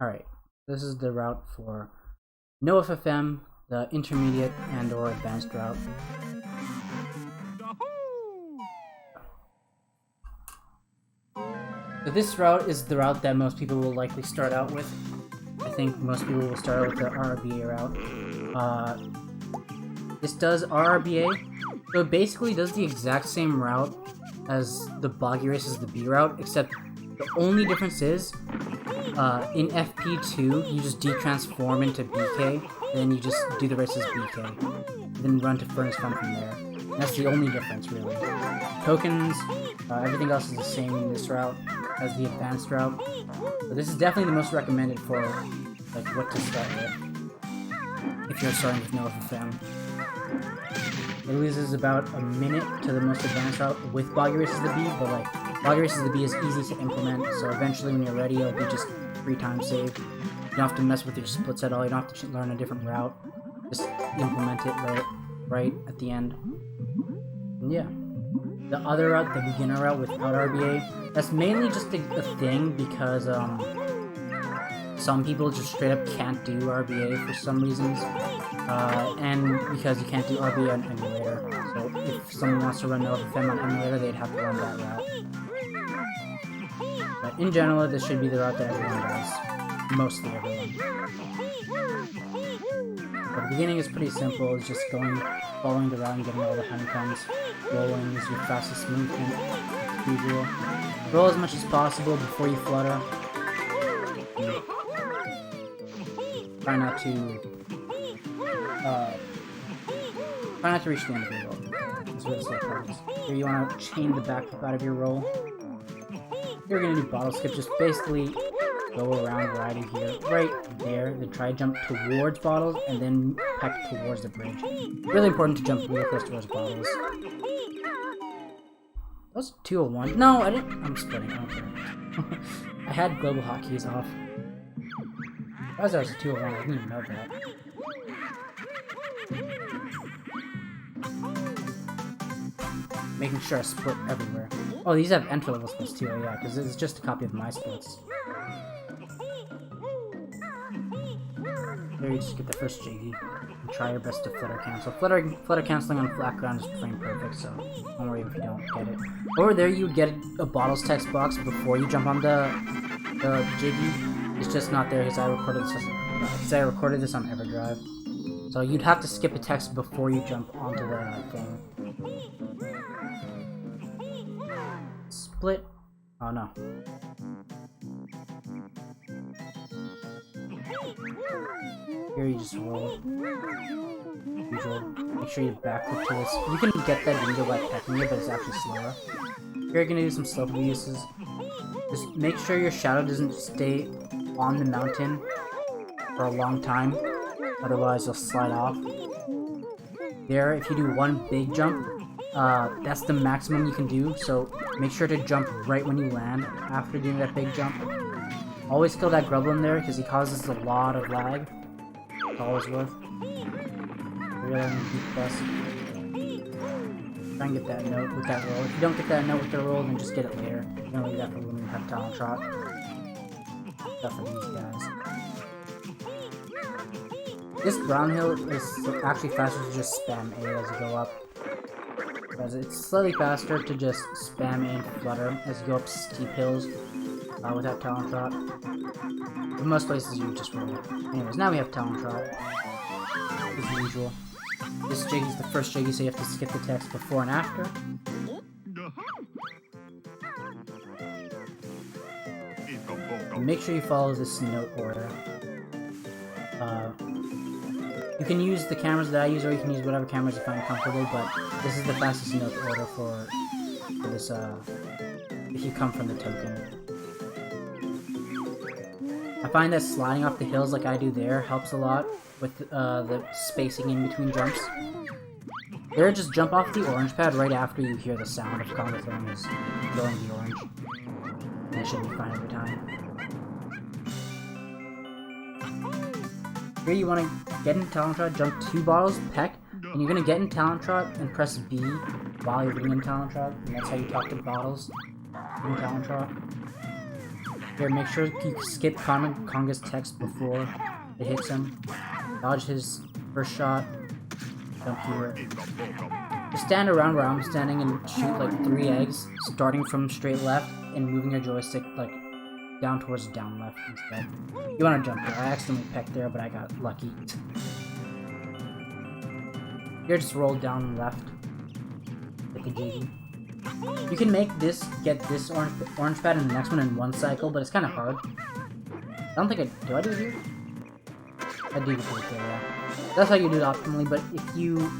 Alright, this is the route for no FFM, the intermediate and or advanced route. So this route is the route that most people will likely start out with. I think most people will start out with the RRBA route. This does RRBA, so it basically does the exact same route as the Boggy race as the B route, except the only difference is in FP2 you just detransform into BK, then you just do the race as BK, then run to Furnace Fun from there. And that's the only difference really. Tokens, everything else is the same in this route as the advanced route. So this is definitely the most recommended for like what to start with if you're starting with no FFM. It loses about a minute to the most advanced route with Boggy Races the B, but like Boggy Races the B is easy to implement, so eventually when you're ready it'll be just 3 times saved. You don't have to mess with your splits at all, you don't have to learn a different route. Just implement it right at the end. And yeah. The other route, the beginner route without RBA, that's mainly just a thing because some people just straight up can't do RBA for some reasons, and because you can't do RBA on emulator. So if someone wants to run no FFM on emulator, they'd have to run that route. But in general, this should be the route that everyone does. Mostly everyone. The beginning is pretty simple, it's just following the route and getting all the honeycombs. Rolling is your fastest movement, as usual. Roll as much as possible before you flutter. Try not to reach the end of your roll. That's where the slow part is. Here you want to chain the back flip out of your roll. You're going to do bottle skip, just basically go around riding here, right there, then try to jump towards bottles, and then peck towards the bridge. Really important to jump really close towards bottles. That was 201. No, I didn't. I'm splitting. I don't care. I had global hotkeys off. I was a 201. I didn't even know that. Making sure I split everywhere. Oh, these have entry level splits too. Oh, yeah, because it's just a copy of my splits. There you just get the first Jiggy. And try your best to flutter cancel. Flutter canceling on flat ground is frame perfect, so don't worry if you don't get it. Over there, you would get a bottles text box before you jump on the Jiggy. It's just not there because I recorded this on EverDrive. So you'd have to skip a text before you jump onto the thing. Split. Oh no. Here you just roll. Usual. Make sure you backflip to this. You can get that window by pecking it, but it's actually slower. Here you're gonna do some slope uses. Just make sure your shadow doesn't stay on the mountain for a long time, otherwise you'll slide off. There, if you do one big jump, that's the maximum you can do, so make sure to jump right when you land after doing that big jump. Always kill that Grublin there, because he causes a lot of lag. It's always worth. Really deep bust. Try and get that note with that roll. If you don't get that note with the roll, then just get it later. You don't leave that for when you have Talon Trot. Stuff for these guys. This brown hill is actually faster to just spam A as you go up. Because it's slightly faster to just spam A and flutter as you go up steep hills without Talon Trot. In most places you just roll. Anyways, now we have Talon Trot. As usual. This Jiggy's the first Jiggy, so you have to skip the text before and after. And make sure you follow this note order. You can use the cameras that I use, or you can use whatever cameras you find comfortable, but this is the fastest note order for this, if you come from the token. I find that sliding off the hills like I do there helps a lot with the spacing in between jumps. There, just jump off the orange pad right after you hear the sound of Congo Throne is blowing the orange. And it should be fine every time. Here you want to get in Talon Trot, jump 2 bottles, peck, and you're going to get in Talon Trot and press B while you're being in Talon Trot, and that's how you talk to bottles in Talon Trot. Here, make sure you skip Conga's text before it hits him. Dodge his first shot. Jump here. Just stand around where I'm standing and shoot like 3 eggs, starting from straight left and moving your joystick like down towards down left instead. You want to jump there. I accidentally pecked there, but I got lucky. Here, just roll down left. Hit the Jiggy. You can make this, get this orange pad and the next one in 1 cycle, but it's kind of hard. I don't think do I do it here? I do it here, yeah. That's how you do it optimally, but if you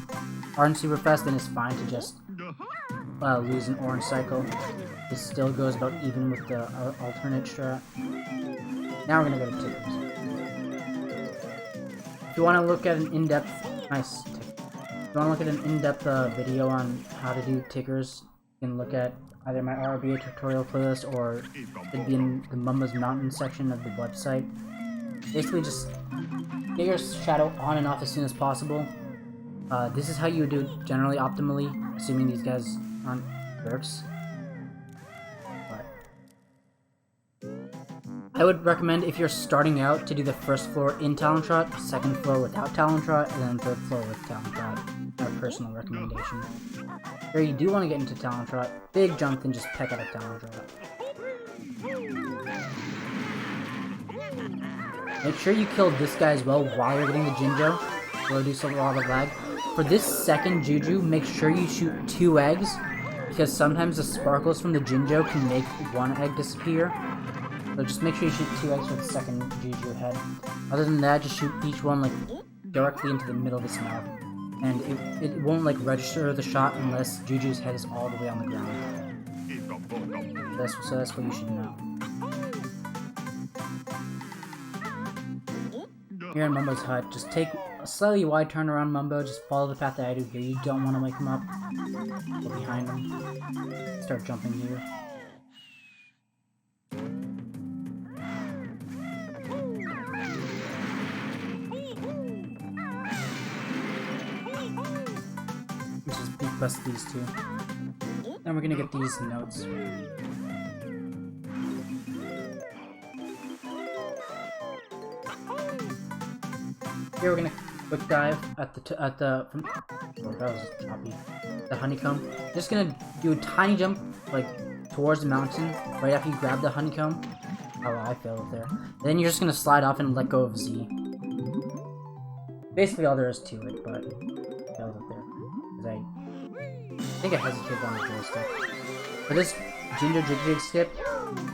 aren't super fast, then it's fine to just lose an orange cycle. This still goes about even with the alternate strat. Now we're gonna go to tickers. If you want to look at an in-depth, nice ticker. If you want to look at an in-depth video on how to do tickers, you can look at either my RBA tutorial playlist or it'd be in the Mumbo's Mountain section of the website. Basically, just get your shadow on and off as soon as possible. This is how you would do it generally optimally, assuming these guys aren't jerks. But I would recommend, if you're starting out, to do the first floor in Talon Trot, second floor without Talon Trot, and then third floor with Talon Trot. Our personal recommendation. Here, you do want to get into Talon Trot. Big jump, then just peck out of Talon Trot. Make sure you kill this guy as well while you're getting the Jinjo. It'll reduce a lot of lag. For this second Juju, make sure you shoot 2 eggs, because sometimes the sparkles from the Jinjo can make 1 egg disappear. So just make sure you shoot 2 eggs for the second Juju head. Other than that, just shoot each one like directly into the middle of its mouth. And it won't like register the shot unless Juju's head is all the way on the ground. So that's what you should know. Here in Mumbo's hut, just take a slightly wide turn around Mumbo, just follow the path that I do here. You don't want to wake him up. Go behind him. Start jumping here. Just beat bust these 2. Then we're gonna get these notes. Here we're gonna quick dive at the that was choppy. The honeycomb. Just gonna do a tiny jump like towards the mountain right after you grab the honeycomb. Oh, I failed there. And then you're just gonna slide off and let go of Z. Basically all there is to it, but I failed it there. Because I think I hesitated on the joystick. For this Jinjo Jig skip,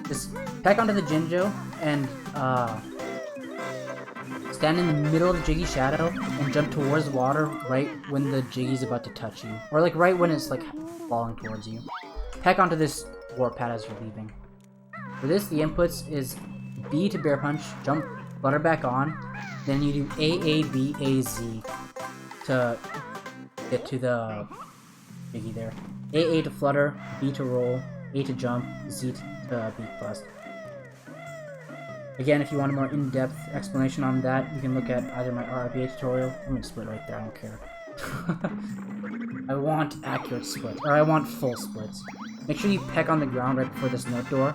just peck onto the Jinjo and stand in the middle of the Jiggy shadow and jump towards the water right when the Jiggy's about to touch you. Or like right when it's like falling towards you. Peck onto this warp pad as you're leaving. For this, the inputs is B to bear punch, jump, flutter back on, then you do A, A, B, A, Z to get to the Jiggy there. A to flutter, B to roll, A to jump, Z to beat bust. Again, if you want a more in-depth explanation on that, you can look at either my RBA tutorial. I'm gonna split right there, I don't care. I want accurate splits, or I want full splits. Make sure you peck on the ground right before this note door,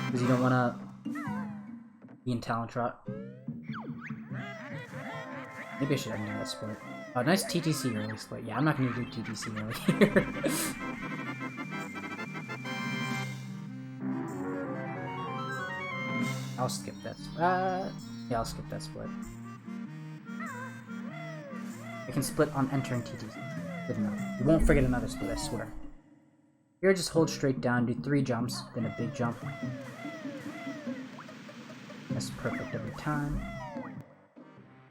because you don't want to be in Talon Trot. Maybe I should have done that split. Nice TTC early split. Yeah, I'm not gonna do TTC early here. I'll skip that. Yeah, I'll skip that split. I can split on entering TTC. Good enough. You won't forget another split, I swear. Here, just hold straight down, do 3 jumps, then a big jump. That's perfect every time.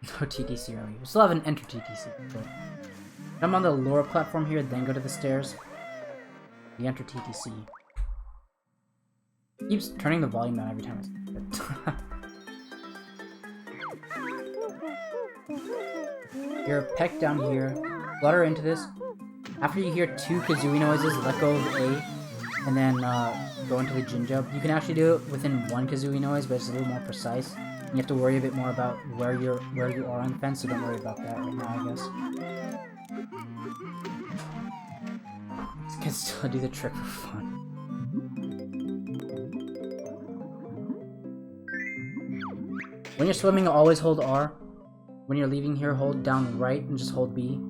No TTC early. We still haven't entered TTC. But jump on the lower platform here, then go to the stairs. You enter TTC. Keeps turning the volume down every time I say it. You're peck down here, flutter into this. After you hear 2 Kazooie noises, let go of A, and then go into the Jinjo. You can actually do it within 1 Kazooie noise, but it's a little more precise. You have to worry a bit more about where you are on the fence, so don't worry about that right now, I guess. You can still do the trick for fun. When you're swimming, always hold R. When you're leaving here, hold down right and just hold B.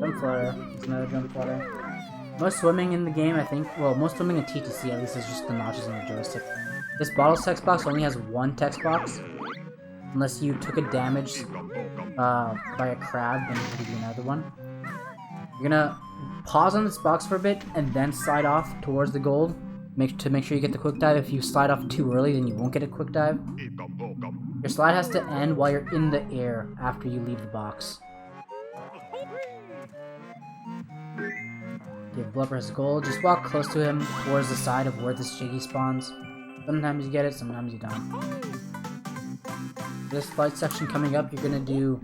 Jump flutter. It's another jump flutter. Most swimming in the game, I think, well, most swimming in TTC at least is just the notches in the joystick. This bottles text box only has one text box. Unless you took a damage by a crab, then you do another one. You're gonna pause on this box for a bit and then slide off towards the gold. To make sure you get the quick dive. If you slide off too early, then you won't get a quick dive. Your slide has to end while you're in the air after you leave the box. Give Blubber his gold. Just walk close to him towards the side of where this Jiggy spawns. Sometimes you get it, sometimes you don't. This flight section coming up, you're gonna do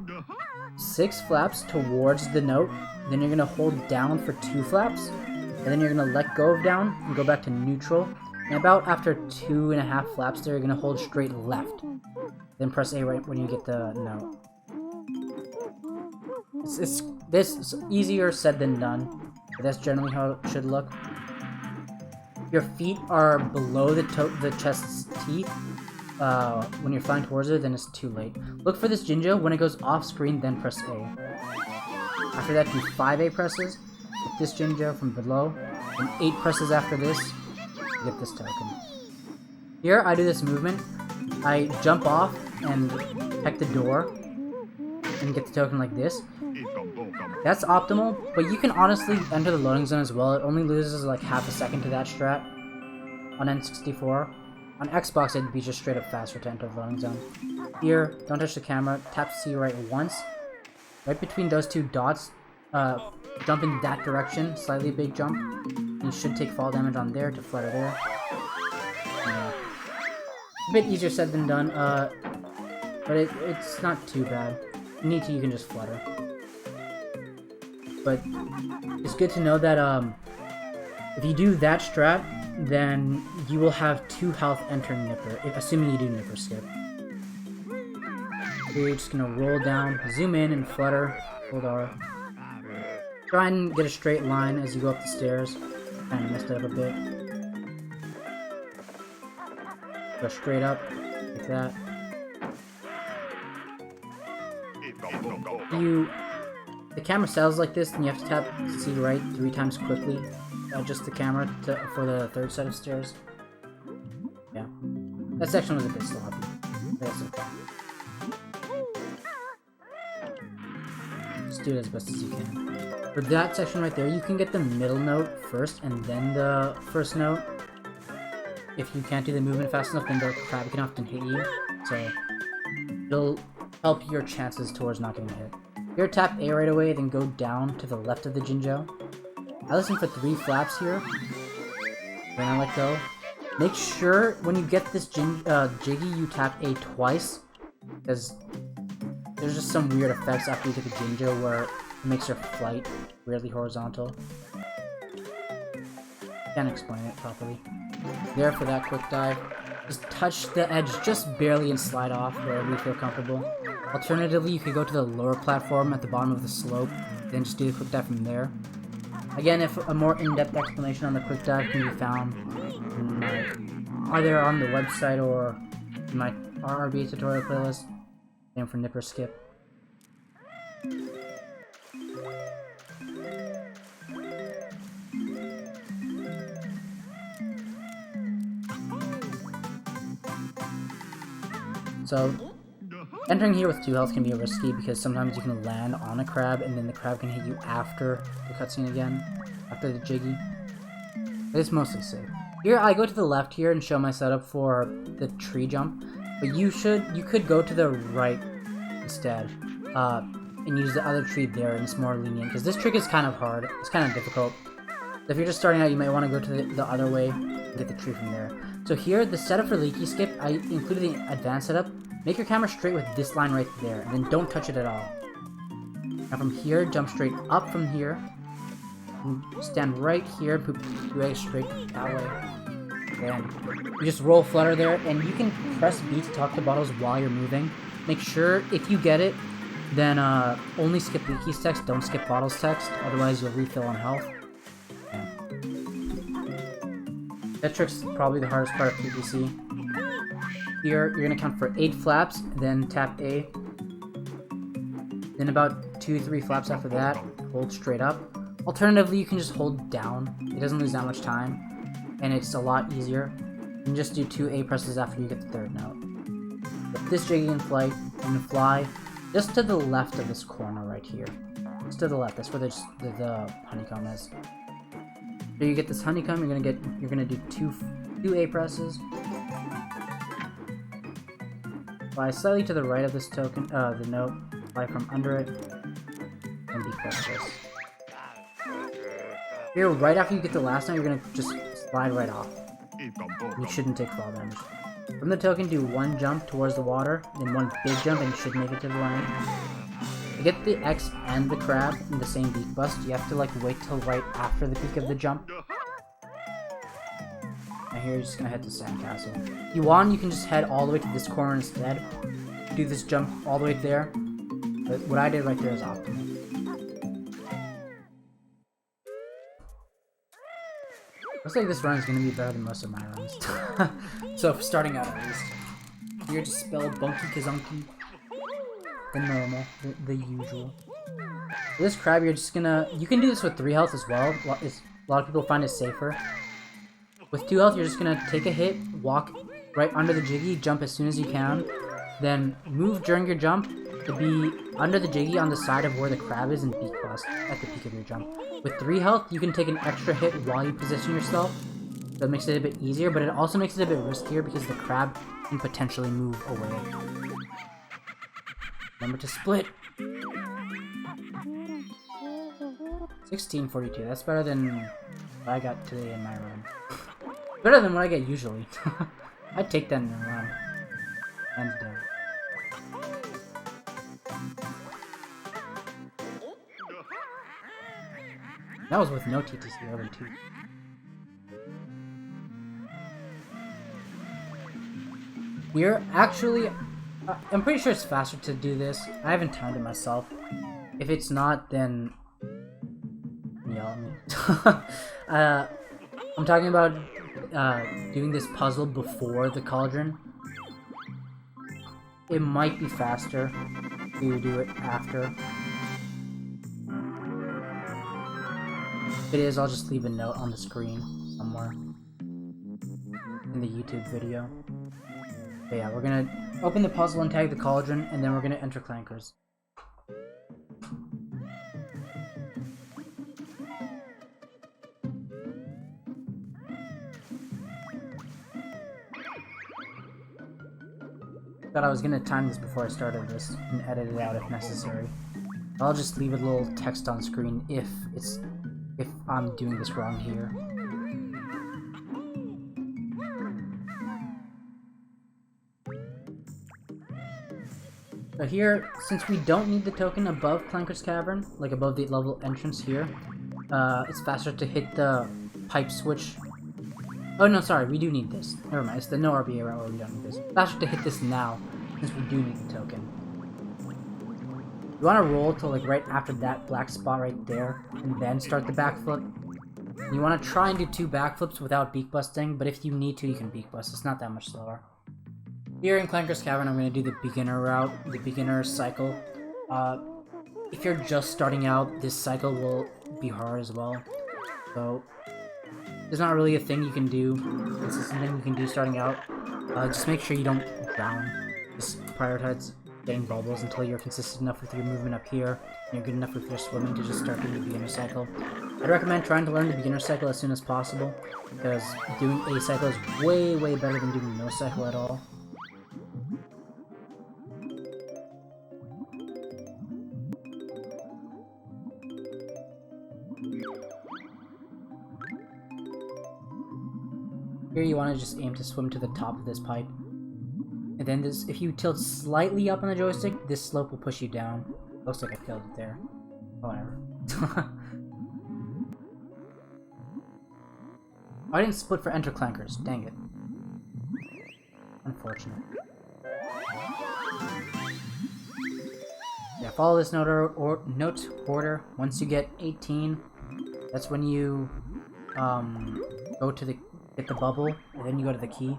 6 flaps towards the note. Then you're gonna hold down for 2 flaps. And then you're gonna let go of down and go back to neutral. And about after 2.5 flaps there, you're gonna hold straight left. Then press A right when you get the note. This is easier said than done, but that's generally how it should look. Your feet are below the chest's teeth. When you're flying towards it, then it's too late. Look for this Jinjo. When it goes off screen, then press A. After that, do 5 A presses. Get this Jinjo from below, and 8 presses after this to get this token. Here, I do this movement. I jump off and peck the door and get the token like this. That's optimal, but you can honestly enter the loading zone as well. It only loses like half a second to that strat on N64. On Xbox, it'd be just straight up faster to enter the loading zone. Here, don't touch the camera. Tap C right once. Right between those 2 dots, jump in that direction, slightly big jump. You should take fall damage on there to flutter there. Yeah. A bit easier said than done, but it's not too bad. If you need to, you can just flutter. But it's good to know that if you do that strat, then you will have 2 health enter Nipper, assuming you do Nipper skip. So you're just gonna roll down, zoom in and flutter, hold R. Try and get a straight line as you go up the stairs. Kinda messed it up a bit. Go straight up, like that. The camera settles like this, and you have to tap C right 3 times quickly. Adjust the camera for the 3rd set of stairs. Yeah. That section was a bit sloppy. That's okay. Just do it as best as you can. For that section right there, you can get the middle note first and then the first note. If you can't do the movement fast enough, then the crab can often hit you. So it'll help your chances towards not getting hit. Here, tap A right away, then go down to the left of the Jinjo. I listen for 3 flaps here. Then I let go. Make sure when you get this Jiggy, you tap A twice, because there's just some weird effects after you get the Jinjo where it makes your flight weirdly horizontal. Can't explain it properly. There for that quick dive. Just touch the edge just barely and slide off wherever you feel comfortable. Alternatively, you could go to the lower platform at the bottom of the slope, then just do the quick dive from there. Again, if a more in-depth explanation on the quick dive can be found either on the website or in my RRB tutorial playlist, same for Nipper Skip. So, entering here with 2 health can be risky because sometimes you can land on a crab and then the crab can hit you after the cutscene again, after the Jiggy. But it's mostly safe. Here, I go to the left here and show my setup for the tree jump, but you could go to the right instead, and use the other tree there, and it's more lenient, because this trick is kind of hard, it's kind of difficult. So if you're just starting out, you might want to go to the other way and get the tree from there. So here, the setup for Leaky Skip, I included the advanced setup. Make your camera straight with this line right there, and then don't touch it at all. Now from here, jump straight up from here. Stand right here, poop straight that way. And you just roll flutter there, and you can press B to talk to bottles while you're moving. Make sure, if you get it, then only skip Leaky's text, don't skip bottles text, otherwise you'll refill on health. Yeah. That trick's probably the hardest part of PvC. Here, you're gonna count for 8 flaps, then tap A. Then about 2-3 flaps after that, hold straight up. Alternatively, you can just hold down. It doesn't lose that much time, and it's a lot easier. You can just do 2 A presses after you get the 3rd note. With this Jiggy in flight, and fly just to the left of this corner right here. Just to the left, that's where the honeycomb is. So you get this honeycomb, you're gonna do two A presses. Fly slightly to the right of this token, the note, fly from under it, and depress this. Here, right after you get the last note, you're gonna just slide right off. You shouldn't take fall damage. From the token, do 1 jump towards the water, then 1 big jump, and you should make it to the line. To get the X and the crab in the same beak bust, you have to like wait till right after the peak of the jump. And here, you're just gonna head to Sandcastle. If you want, you can just head all the way to this corner instead. Do this jump all the way there. But what I did right there is optimal. Looks like this run is going to be better than most of my runs. So, starting out at least. Here to spell Banjo-Kazooie. The normal, the usual. For this crab, you're just gonna... You can do this with 3 health as well. A lot of people find it safer. With 2 health, you're just gonna take a hit, walk right under the Jiggy, jump as soon as you can, then move during your jump to be under the Jiggy on the side of where the crab is and beak bust at the peak of your jump. With 3 health, you can take an extra hit while you position yourself. That makes it a bit easier, but it also makes it a bit riskier because the crab can potentially move away. Remember to split! 1642, that's better than what I got today in my run. Better than what I get usually. I'd take that in a run. Hands down. That was with no TTC over 2. Here, actually, I'm pretty sure it's faster to do this. I haven't timed it myself. If it's not, then yell at me. I'm talking about doing this puzzle before the cauldron. It might be faster to do it after. If it is, I'll just leave a note on the screen somewhere in the YouTube video. But yeah, we're gonna open the puzzle and tag the cauldron, and then we're gonna enter Clankers. Thought I was gonna time this before I started this and edit it out if necessary. I'll just leave a little text on screen if I'm doing this wrong here. So here, since we don't need the token above Clanker's Cavern, like above the level entrance here, it's faster to hit the pipe switch. Oh no, sorry, we do need this. Never mind, it's the no RBA route where we don't need this. Faster to hit this now, since we do need the token. You want to roll to like right after that black spot right there, and then start the backflip. You want to try and do 2 backflips without beak busting, but if you need to, you can beak bust. It's not that much slower. Here in Clanker's Cavern, I'm going to do the beginner route, the beginner cycle. If you're just starting out, this cycle will be hard as well. So, there's not really a thing you can do. This is something you can do starting out. Just make sure you don't drown. Just prioritize getting bubbles until you're consistent enough with your movement up here, and you're good enough with your swimming to just start doing the beginner cycle. I'd recommend trying to learn the beginner cycle as soon as possible, because doing a cycle is way, way better than doing no cycle at all. Here you want to just aim to swim to the top of this pipe. And then this, if you tilt slightly up on the joystick, this slope will push you down. Looks like I killed it there. Oh, whatever. I didn't split for enter Clankers. Dang it. Unfortunate. Yeah, follow this note order. Once you get 18, that's when you go to the get the bubble, and then you go to the key.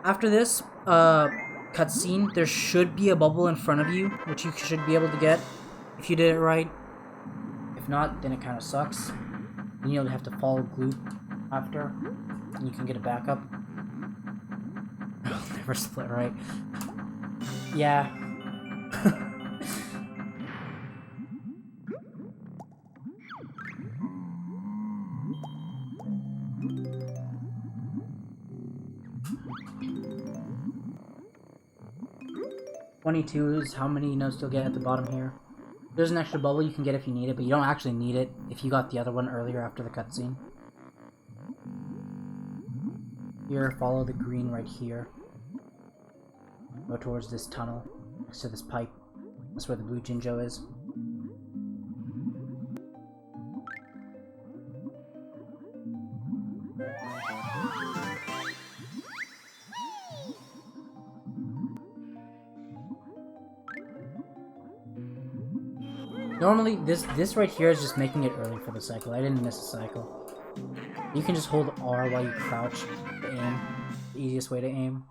After this cutscene, there should be a bubble in front of you, which you should be able to get if you did it right. If not, then it kind of sucks. Then you'll have to follow Gloop after, and you can get it back up. I'll never split right. Yeah. $22 is how many notes you'll get at the bottom here. There's an extra bubble you can get if you need it, but you don't actually need it if you got the other one earlier after the cutscene. Here, follow the green right here. Go towards this tunnel, next to this pipe. That's where the blue Jinjo is. Normally, this right here is just making it early for the cycle. I didn't miss a cycle. You can just hold R while you crouch to aim. The easiest way to aim.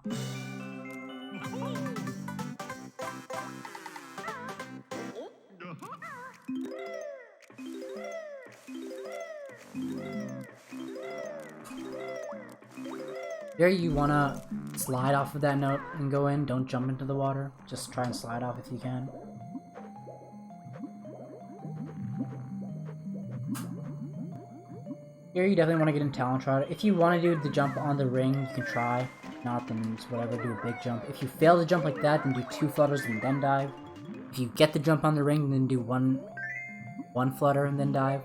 Here you wanna slide off of that note and go in. Don't jump into the water. Just try and slide off if you can. Here you definitely want to get in Talent Rod. If you want to do the jump on the ring, you can try. If not, then it's whatever, do a big jump. If you fail to jump like that, then do 2 flutters and then dive. If you get the jump on the ring, then do one flutter and then dive.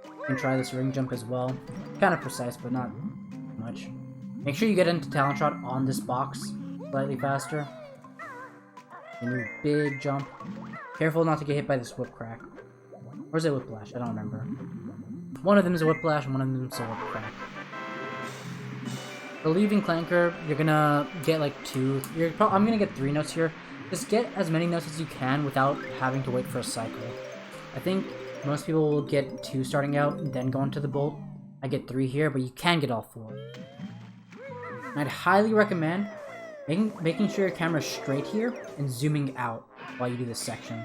You can try this ring jump as well. Kind of precise, but not much. Make sure you get into Talent Shot on this box slightly faster. And do a big jump. Careful not to get hit by this whip crack. Or is it whiplash? I don't remember. One of them is a whiplash and one of them is a whip crack. For leaving Clanker, you're gonna get like 2. I'm gonna get 3 notes here. Just get as many notes as you can without having to wait for a cycle. I think most people will get 2 starting out and then go into the bolt. I get 3 here, but you can get all 4. And I'd highly recommend making sure your camera's straight here and zooming out while you do this section.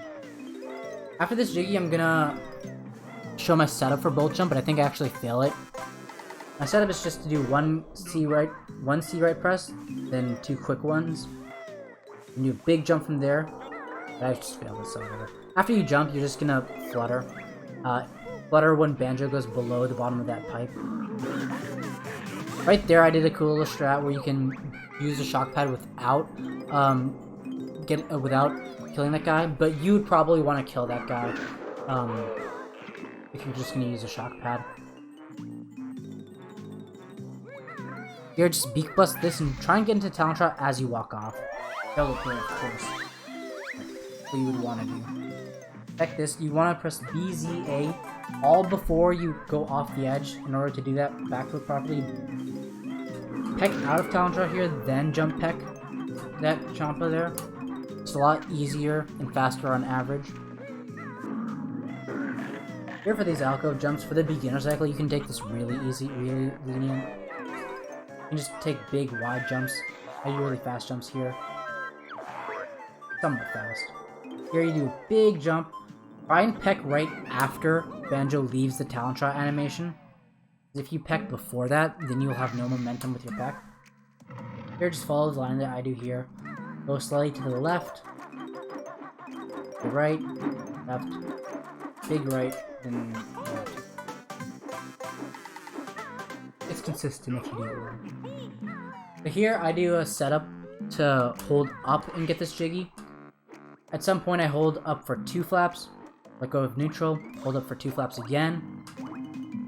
After this jiggy, I'm gonna show my setup for bolt jump, but I think I actually fail it. My setup is just to do one C right press, then 2 quick ones, and do a big jump from there. But I just failed this over. After you jump, you're just gonna flutter. Flutter when Banjo goes below the bottom of that pipe. Right there, I did a cool little strat where you can use the shock pad without without killing that guy, but you would probably want to kill that guy if you're just going to use a shock pad. Here, just beak bust this and try and get into Talent Shot as you walk off. Fail to clear, of course. What you would want to do. Check this, you want to press BZA all before you go off the edge in order to do that backflip properly. Peck out of Talent Shot here, then jump peck that Champa there. It's a lot easier and faster on average. Here for these alcove jumps, for the beginner cycle, you can take this really easy, really lenient. You can just take big, wide jumps. I do really fast jumps here. Somewhat fast. Here you do a big jump. Try and peck right after Banjo leaves the Talent Shot animation. If you peck before that, then you'll have no momentum with your peck. Here, just follow the line that I do here. Go slightly to the left, the right, left, big right, then left. It's consistent if you do it right. But here, I do a setup to hold up and get this jiggy. At some point, I hold up for 2 flaps, let go of neutral, hold up for 2 flaps again,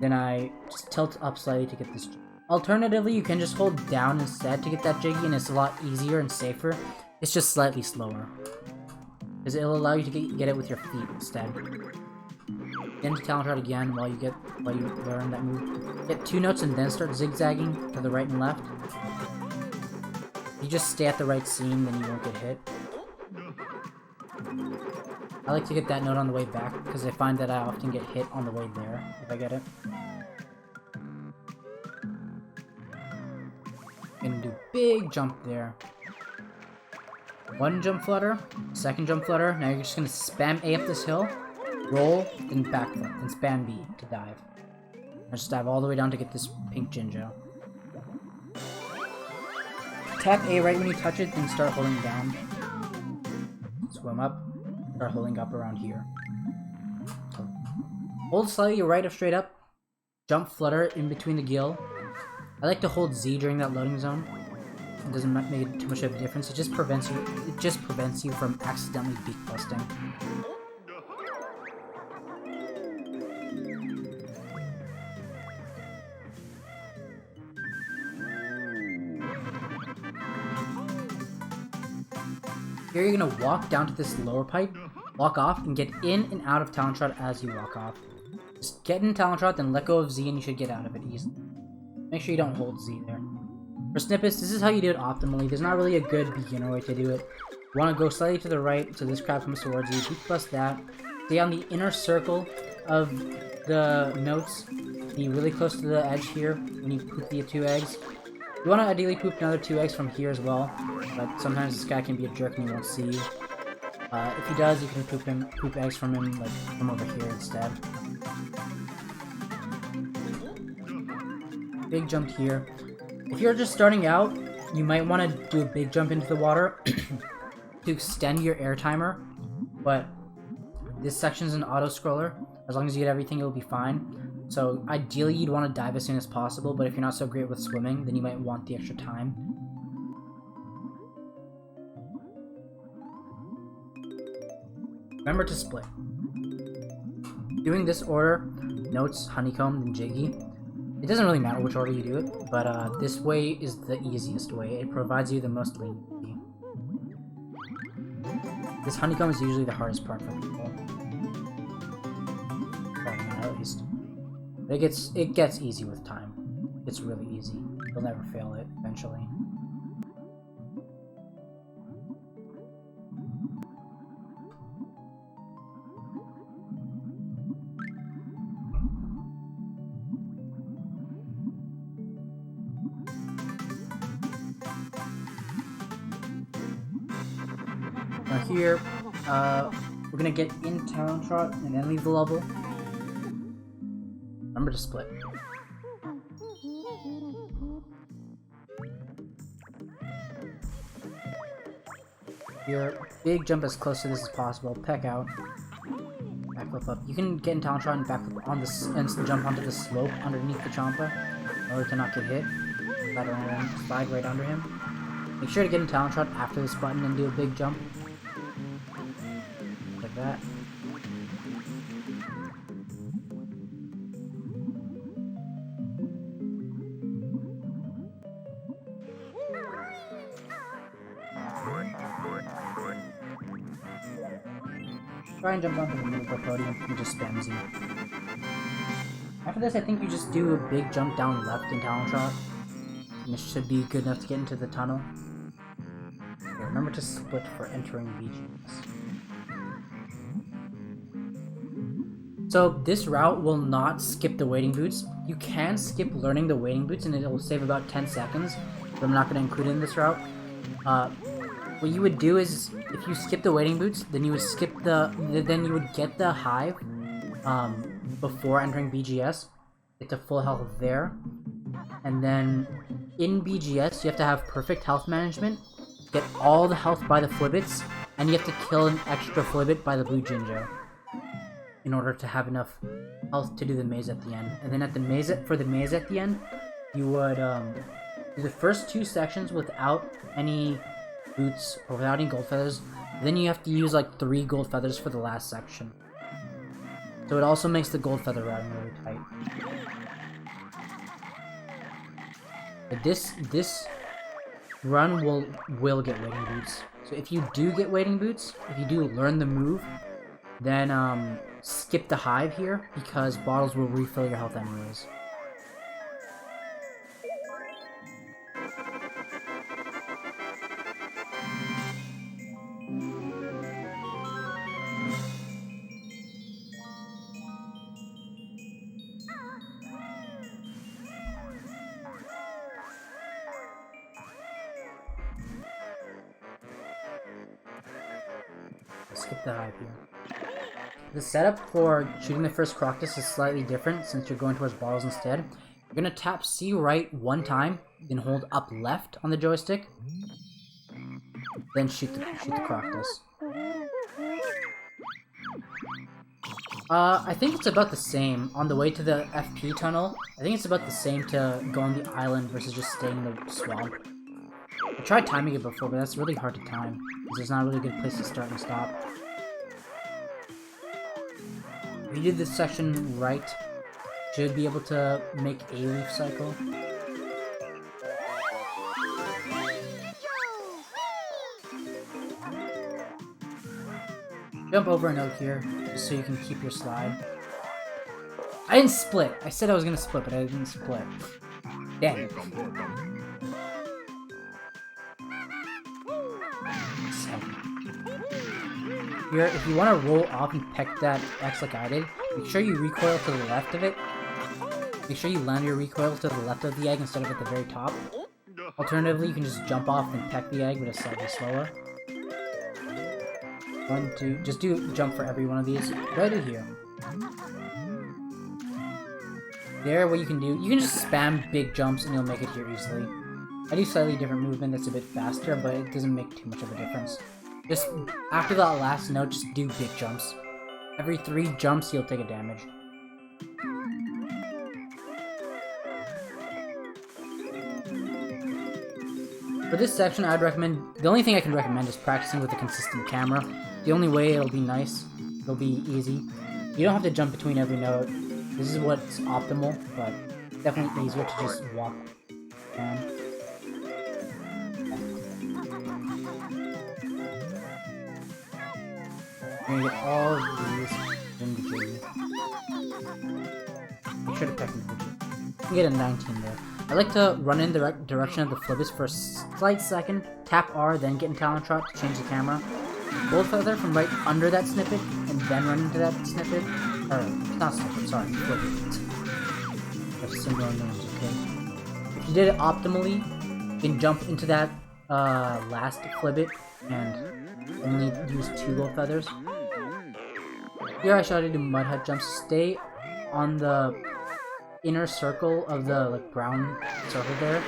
then I just tilt up slightly to get this jiggy. Alternatively, you can just hold down instead to get that jiggy, and it's a lot easier and safer. It's just slightly slower, because it'll allow you to get it with your feet instead. Then Talent Shot again while you learn that move. Get 2 notes and then start zigzagging to the right and left. If you just stay at the right seam, then you won't get hit. I like to get that note on the way back, because I find that I often get hit on the way there, if I get it. Gonna do big jump there. One jump flutter, second jump flutter. Now you're just gonna spam A up this hill, roll, then backflip, then spam B to dive. Now just dive all the way down to get this pink Jinjo. Tap A right when you touch it, then start holding down. Swim up, start holding up around here. Hold slightly right or straight up, jump flutter in between the gill. I like to hold Z during that loading zone. It doesn't make too much of a difference. It just prevents you from accidentally beak busting. Here you're gonna walk down to this lower pipe, walk off, and get in and out of Talon Trot as you walk off. Just get in Talon Trot, then let go of Z, and you should get out of it easily. Make sure you don't hold Z there. For snippets, this is how you do it optimally. There's not really a good beginner way to do it. You want to go slightly to the right, so this crab comes towards you. Beak bust that. Stay on the inner circle of the notes. Be really close to the edge here when you poop the 2 eggs. You want to ideally poop another 2 eggs from here as well, but sometimes this guy can be a jerk and he won't see you. If he does, you can poop eggs from him, like from over here instead. Big jump here. If you're just starting out, you might want to do a big jump into the water to extend your air timer, but this section's an auto scroller. As long as you get everything, it'll be fine. So ideally, you'd want to dive as soon as possible, but if you're not so great with swimming, then you might want the extra time. Remember to split. Doing this order, notes, honeycomb, and jiggy. It doesn't really matter which order you do it, but this way is the easiest way. It provides you the most leniency. This honeycomb is usually the hardest part for people. Starting out, at least. But it gets easy with time. It's really easy. You'll never fail it eventually. Now here, we're gonna get in Talon Trot and then leave the level. Remember to split. Your big jump as close to this as possible. Peck out. Backflip up. You can get in Talon Trot and backflip on this and jump onto the slope underneath the Champa in order to not get hit. Slide right under him. Make sure to get in Talon Trot after this button and do a big jump. Like that. Try and jump onto the Mumbo podium and just spam Z. After this, I think you just do a big jump down left in Talon Trot. And this should be good enough to get into the tunnel. Okay, remember to split for entering BGS. So this route will not skip the waiting boots. You can skip learning the waiting boots and it will save about 10 seconds, but I'm not going to include it in this route. What you would do is, if you skip the waiting boots, then you would get the hive before entering BGS. Get to full health there, and then in BGS you have to have perfect health management, get all the health by the Flibbits, and you have to kill an extra Flibbit by the blue Jinjo in order to have enough health to do the maze at the end. And then at the maze at the end, you would do the first 2 sections without any boots or without any gold feathers. Then you have to use like 3 gold feathers for the last section. So it also makes the gold feather routing really tight. But this run will get waiting boots. So if you do get waiting boots, if you do learn the move, then skip the hive here because bottles will refill your health anyways. skip the hype here. The setup for shooting the first Croctus is slightly different since you're going towards bottles instead. You're gonna tap C right one time, then hold up left on the joystick, then shoot the Croctus. I think it's about the same on the way to the FP tunnel. I think it's about the same to go on the island versus just staying in the swamp. I tried timing it before, but that's really hard to time, because there's not a really good place to start and stop. If you did this section right, you should be able to make a leaf cycle. Jump over a note here, just so you can keep your slide. I didn't split! I said I was gonna split, but I didn't split. Dang it. Here, if you want to roll off and peck that X like I did, make sure you recoil to the left of it. Make sure you land your recoil to the left of the egg instead of at the very top. Alternatively, you can just jump off and peck the egg, but it's slightly slower. 1, 2, just do jump for every one of these. Right here. There, what you can do, you can just spam big jumps and you'll make it here easily. I do slightly different movement that's a bit faster, but it doesn't make too much of a difference. Just, after that last note, just do big jumps. Every 3 jumps, you'll take a damage. For this section, I'd recommend, the only thing I can recommend is practicing with a consistent camera. The only way it'll be nice, it'll be easy. You don't have to jump between every note. This is what's optimal, but definitely easier to just walk down. You're gonna get all of these in the G. Make sure to peck in the G. You get a 19 there. I like to run in the direction of the Flibbits for a slight second, tap R, then get in Talon Trot to change the camera. Gold Feather from right under that snippet, and then run into that snippet. Or, not snippet, sorry, Flibbit. That's similar names, okay? If you did it optimally, you can jump into that last Flibbit and only use 2 Gold Feathers. Here I showed you to Mud Hut jumps. Stay on the inner circle of the brown circle there,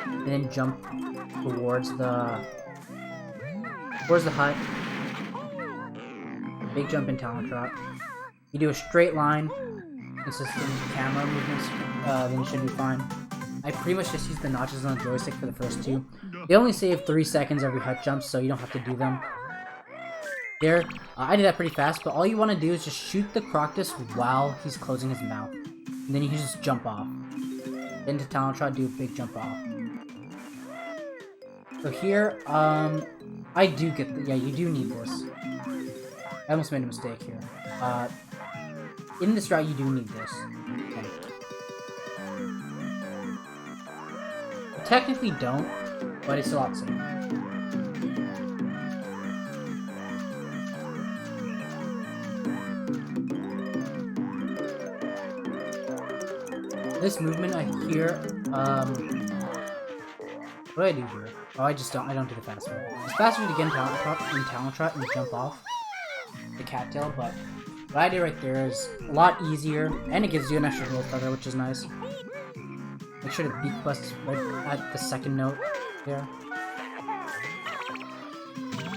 and then jump towards the hut. Big jump in Talon Trot. You do a straight line, consistent camera movements, then you should be fine. I pretty much just use the notches on the joystick for the first 2. They only save 3 seconds every hut jump, so you don't have to do them. There, I did that pretty fast, but all you want to do is just shoot the Croctus while he's closing his mouth. And then you can just jump off. Then to Talon Trot, do a big jump off. So here, I do get the, yeah, you do need this. I almost made a mistake here. In this route, you do need this. Okay. You technically don't, but it's a lot safer. This movement I hear, what do I do here? Oh, I don't do the fast one. It's faster to get in Talon Trot and jump off the cattail, but what I did right there is a lot easier, and it gives you an extra Gold Feather, which is nice. Make sure to beak bust right at the second note there.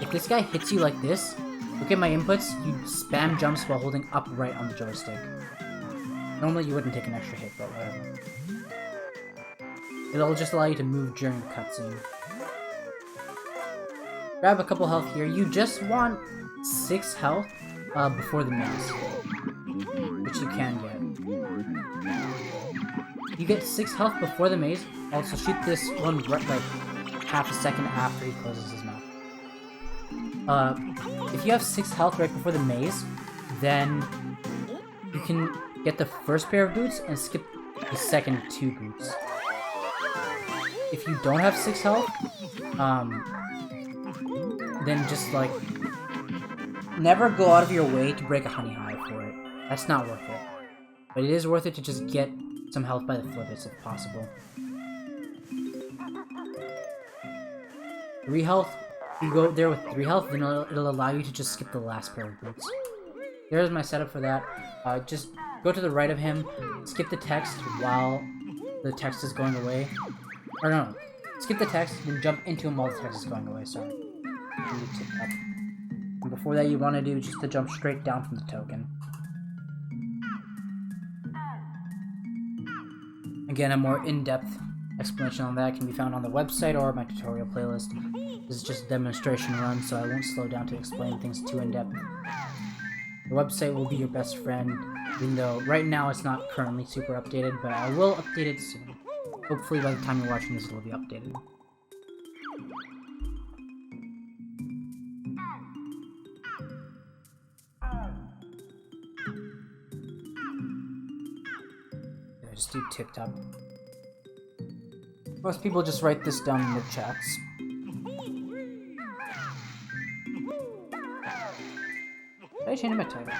If this guy hits you like this, look at my inputs, you spam jumps while holding up right on the joystick. Normally you wouldn't take an extra hit, but whatever. It'll just allow you to move during the cutscene. Grab a couple health here. You just want 6 health before the maze, which you can get. You get 6 health before the maze. Also shoot this one right, like half a second after he closes his mouth. If you have 6 health right before the maze, then you can get the first pair of boots and skip the second 2 boots. If you don't have 6 health, then just like never go out of your way to break a honey hive for it. That's not worth it. But it is worth it to just get some health by the Flibbits if possible. 3 health If you go there with 3 health, then it'll allow you to just skip the last pair of boots. There's my setup for that. Just go to the right of him, skip the text while the text is going away. Or no, skip the text, then jump into him while the text is going away, sorry. And before that, you want to do just to jump straight down from the token. Again, a more in-depth explanation on that can be found on the website or my tutorial playlist. This is just a demonstration run, so I won't slow down to explain things too in-depth. The website will be your best friend, even though right now it's not currently super updated, but I will update it soon. Hopefully by the time you're watching this, it'll be updated. I just do tip-top. Most people just write this down in the chats. Did I change my title?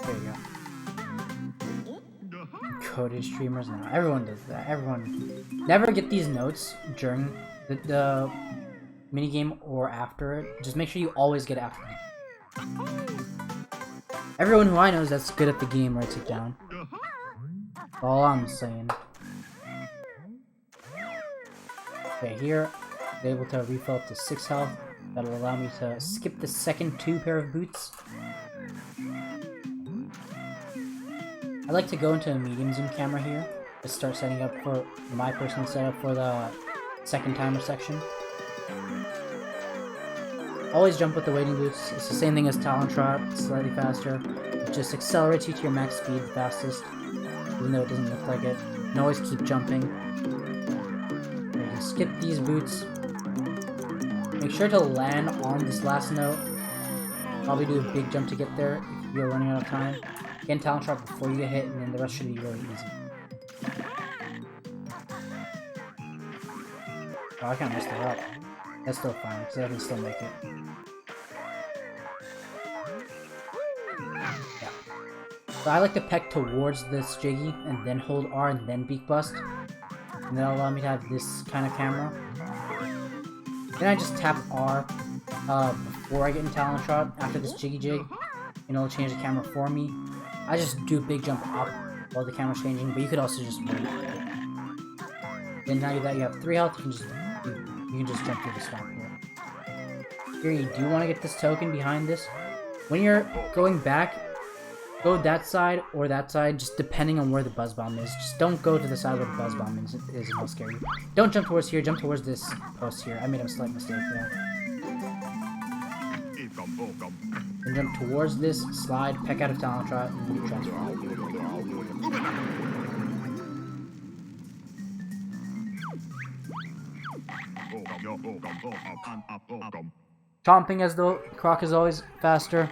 There you go. Coded streamers now. Everyone does that. Everyone. Never get these notes during the minigame or after it. Just make sure you always get after it. Everyone who I know that's good at the game writes it down. That's all I'm saying. Okay, here I'm able to refill up to 6 health. That'll allow me to skip the second 2 pair of boots. I like to go into a medium zoom camera here to start setting up for my personal setup for the second timer section. Always jump with the waiting boots. It's the same thing as Talon Trot, slightly faster. It just accelerates you to your max speed the fastest, even though it doesn't look like it. You can always keep jumping. You can skip these boots. Make sure to land on this last note. Probably do a big jump to get there if you're running out of time. Again, Talon Trot before you get hit, and then the rest should be really easy. Oh, I kind of messed it up. That's still fine, because I can still make it. Yeah. So I like to peck towards this Jiggy, and then hold R, and then Beak Bust. And that'll allow me to have this kind of camera. Then I just tap R before I get in Talon Trot, after this Jiggy Jig, and it'll change the camera for me. I just do a big jump up while the camera's changing, but you could also just wait. Then now that you have 3 health, you can just jump through the swamp here. Here you do want to get this token behind this. When you're going back, go that side or that side, just depending on where the buzz bomb is. Just don't go to the side where the buzz bomb is, it'll scare you. Don't jump towards here, jump towards this post here. I made a slight mistake there. And jump towards this, slide, peck out of Talon Trot, and you transfer. Chomping as though Croc is always faster,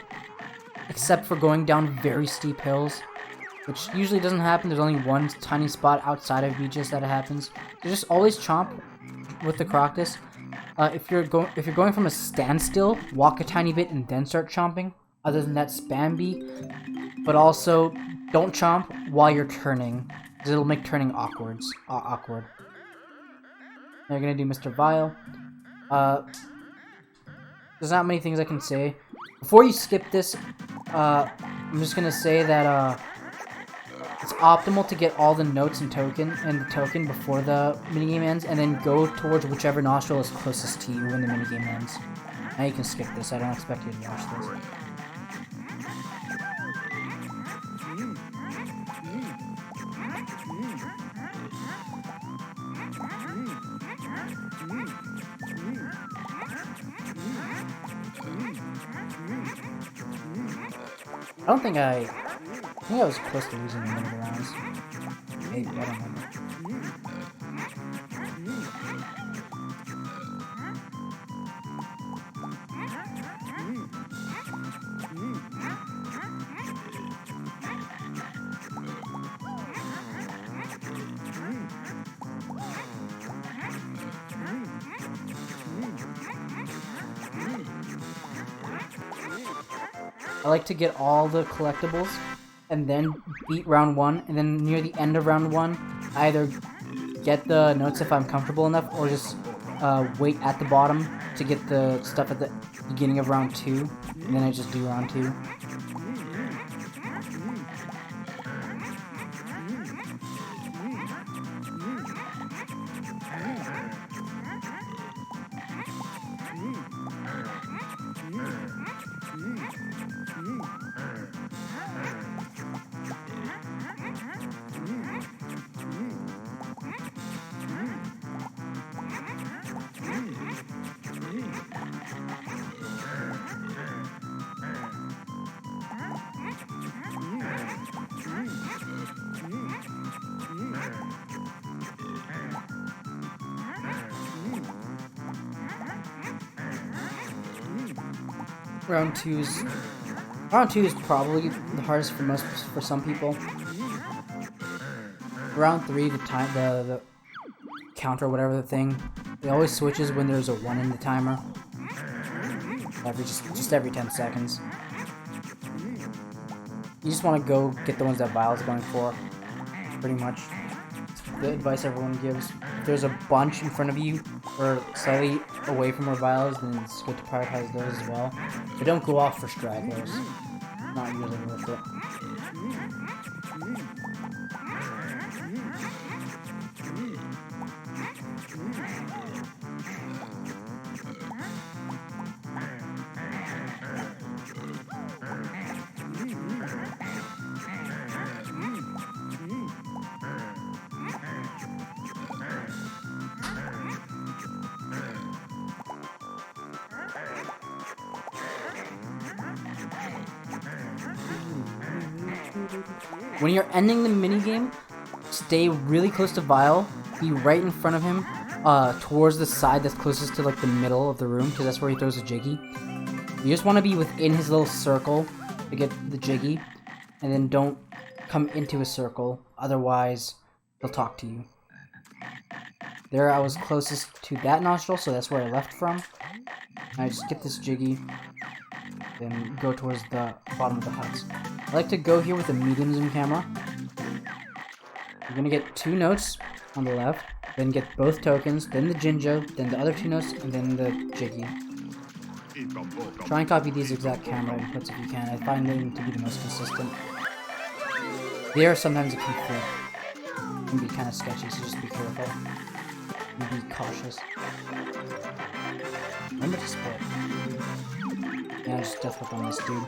except for going down very steep hills, which usually doesn't happen. There's only one tiny spot outside of Regis that it happens. So just always chomp with the Croctus. If you're going from a standstill, walk a tiny bit and then start chomping. Other than that, spam B. But also, don't chomp while you're turning, because it'll make turning awkward. Now you're gonna do Mr. Vile. There's not many things I can say. Before you skip this, I'm just gonna say that it's optimal to get all the notes and the token before the minigame ends, and then go towards whichever nostril is closest to you when the minigame ends. Now you can skip this. I don't expect you to watch this. I think I was close to losing the minute rounds. Maybe, I don't know. I like to get all the collectibles and then beat round 1, and then near the end of round 1, I either get the notes if I'm comfortable enough, or just wait at the bottom to get the stuff at the beginning of round 2, and then I just do round 2. Round two is probably the hardest for some people. Round 3, the counter, whatever the thing, it always switches when there's a 1 in the timer. Just every 10 seconds. You just want to go get the ones that Vile's going for. Pretty much the advice everyone gives. If there's a bunch in front of you, or slightly away from where Vile is, then it's good to prioritize those as well. But don't go off for stragglers. Not usually worth it. When you're ending the minigame, stay really close to Vile, be right in front of him, towards the side that's closest to like the middle of the room, because that's where he throws the Jiggy. You just want to be within his little circle to get the Jiggy, and then don't come into his circle, otherwise he'll talk to you. There I was closest to that nostril, so that's where I left from. I just get this Jiggy, then go towards the bottom of the huts. I like to go here with a medium zoom camera. You're gonna get 2 notes on the left, then get both tokens, then the Jinjo, then the other 2 notes, and then the Jiggy. Try and copy these exact camera inputs if you can. I find them to be the most consistent. There sometimes it can flip. It can be kind of sketchy, so just be careful. And be cautious. Remember to split. Yeah, just death whip on this dude.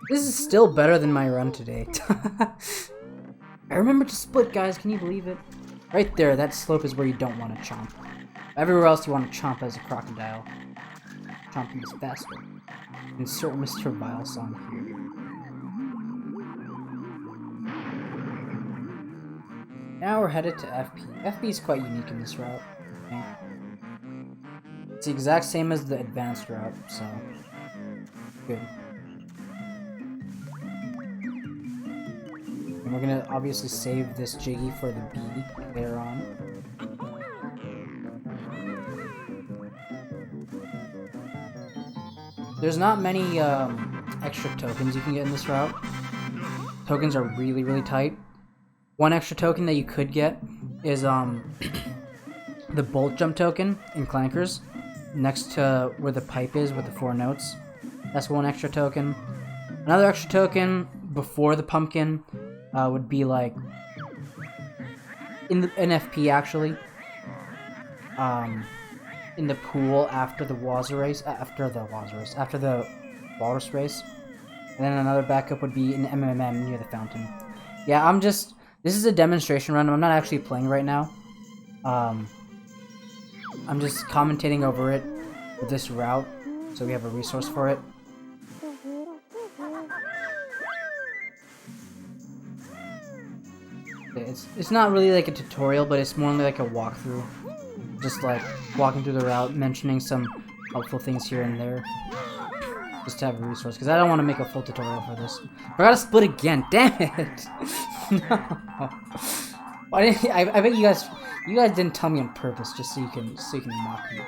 This is still better than my run today. I remember to split, guys, can you believe it? Right there, that slope is where you don't want to chomp. Everywhere else you want to chomp as a crocodile. Chomping is faster. Insert Mr. Vile song here. Now we're headed to FP. FP is quite unique in this route, I think. It's the exact same as the advanced route, so good. And we're gonna obviously save this Jiggy for the B later on. There's not many extra tokens you can get in this route. Tokens are really, really tight. One extra token that you could get is the bolt jump token in Clankers, next to where the pipe is with the 4 notes. That's one extra token. Another extra token before the pumpkin would be like in the NFP actually. In the pool after the walrus race, after the walrus race, and then another backup would be in MMM near the fountain. Yeah, this is a demonstration run. I'm not actually playing right now. I'm just commentating over it with this route, so we have a resource for it. It's not really like a tutorial, but it's more like a walkthrough. Just like walking through the route, mentioning some helpful things here and there. Just to have a resource, because I don't want to make a full tutorial for this. I gotta split again, damn it! No. I bet you guys didn't tell me on purpose, just so you can mock me.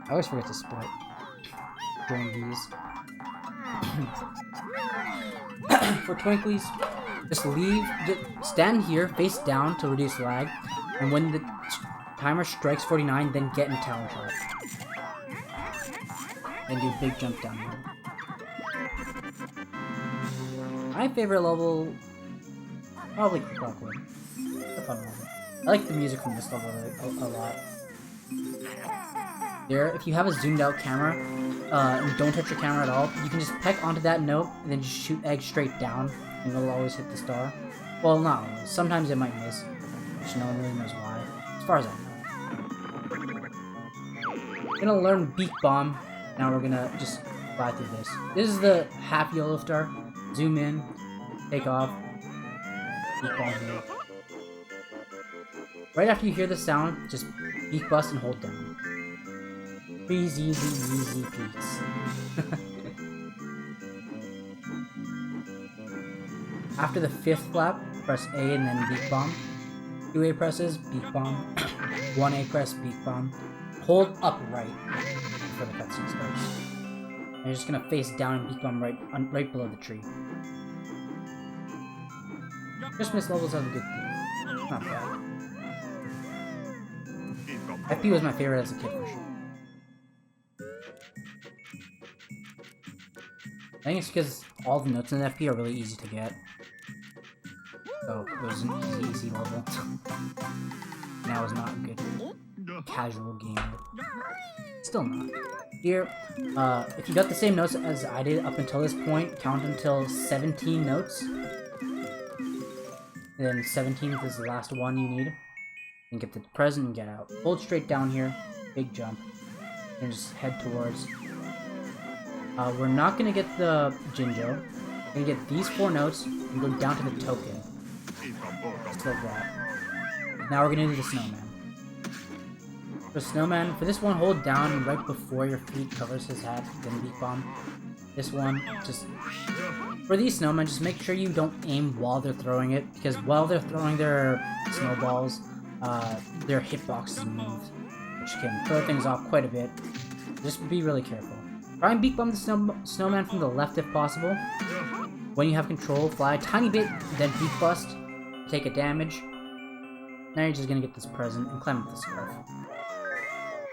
I always forget to split during these. For Twinklies, just stand here, face down to reduce lag, and when the timer strikes 49, then get in talent shot. And do big jump down here. My favorite level, probably Clockwork. It's a fun level. I like the music from this level a lot. There, if you have a zoomed out camera, and don't touch your camera at all, you can just peck onto that note, and then just shoot eggs straight down, and it'll always hit the star. Well, not always. Sometimes it might miss, which no one really knows why, as far as I know. We're gonna learn Beak Bomb. Now we're gonna just fly through this. This is the half yellow star. Zoom in, take off, Beak Bomb here. Right after you hear the sound, just beak bust and hold down. Freezeezy Peaks. After the 5th flap, press A and then Beak Bomb. 2 A presses, Beak Bomb. 1 A press, Beak Bomb. Hold up right before the cutscene starts. And you're just gonna face down and Beak Bomb right below the tree. Christmas levels have a good theme. Not bad. FP was my favorite as a kid for sure. I think it's because all the notes in the FP are really easy to get. So it was an easy level. Now is not a good casual gamer. Still not. Here, if you got the same notes as I did up until this point, count until 17 notes. Then 17th is the last one you need. And get the present and get out. Hold straight down here, big jump, and just head towards. We're not gonna get the Jinjo. We're gonna get these 4 notes and go down to the token. Just like that. Now we're gonna do the Snowman. For Snowman, for this one, hold down right before your feet covers his hat, then Beak Bomb. This one, just for these Snowmen, just make sure you don't aim while they're throwing it, because while they're throwing their snowballs, their hitboxes move, which can throw things off quite a bit. Just be really careful. Try and Beak Bomb the snowman from the left if possible. When you have control, fly a tiny bit, then Beak Bust, take a damage. Now you're just gonna get this present and climb up the scarf.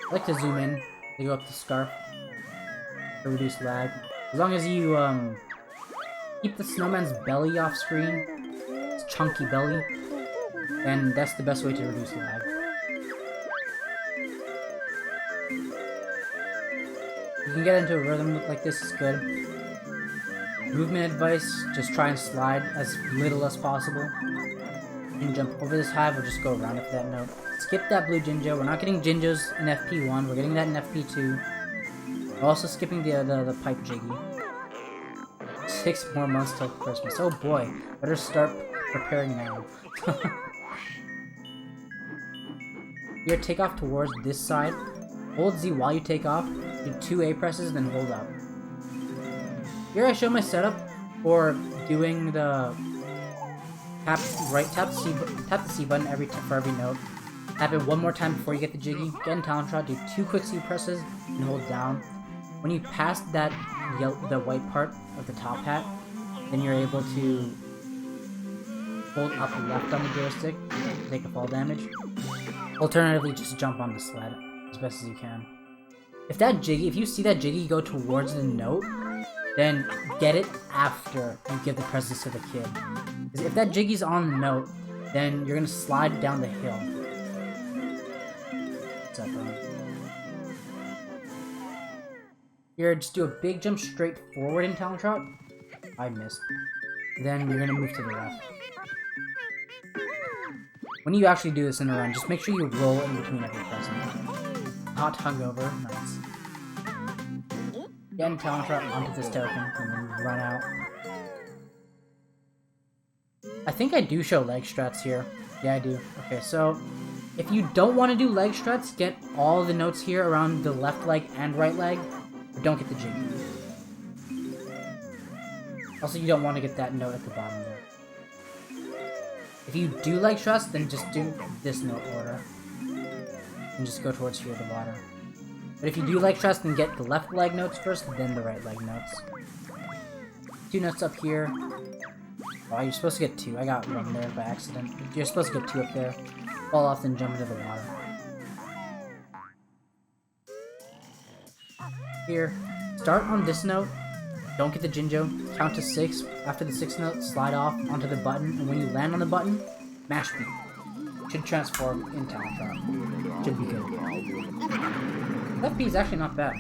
I like to zoom in to go up the scarf to reduce lag. As long as you keep the snowman's belly off screen, his chunky belly, and that's the best way to reduce lag. You can get into a rhythm like this, is good. Movement advice, just try and slide as little as possible. You can jump over this hive or just go around it for that note. Skip that blue Jinjo. We're not getting Jinjos in FP1, we're getting that in FP2. We're also skipping the pipe Jiggy. 6 more months till Christmas. Oh boy, better start preparing now. Here, take off towards this side. Hold Z while you take off. Do 2 A presses, then hold up. Here I show my setup for doing the tap the C button for every note. Tap it one more time before you get the Jiggy. Get in talent shot. Do 2 quick C presses and hold down. When you pass that the white part of the top hat, then you're able to hold up left on the joystick to take a fall damage. Alternatively, just jump on the sled as best as you can. If you see that Jiggy go towards the note, then get it after you give the presents to the kid. Because if that Jiggy's on the note, then you're gonna slide down the hill. What's up, bro? Here, just do a big jump straight forward in talent shot. I missed. Then you're gonna move to the left. When you actually do this in a run, just make sure you roll in between every present. Not hungover, nice. Get in talent shot onto this token, and then run out. I think I do show leg strats here. Yeah, I do. Okay, so if you don't want to do leg strats, get all the notes here around the left leg and right leg, but don't get the Jiggy. Also, you don't want to get that note at the bottom there. If you do like trust, then just do this note order. And just go towards here, the water. But if you do like trust, then get the left leg notes first, then the right leg notes. 2 notes up here. Oh, you're supposed to get 2. I got 1 there by accident. You're supposed to get 2 up there. Fall off, then jump into the water. Here. Start on this note. Don't get the Jinjo. Count to 6. After the 6th note, slide off onto the button. And when you land on the button, mash B. Should transform in Talent Drop. Should be good. Left B is actually not bad.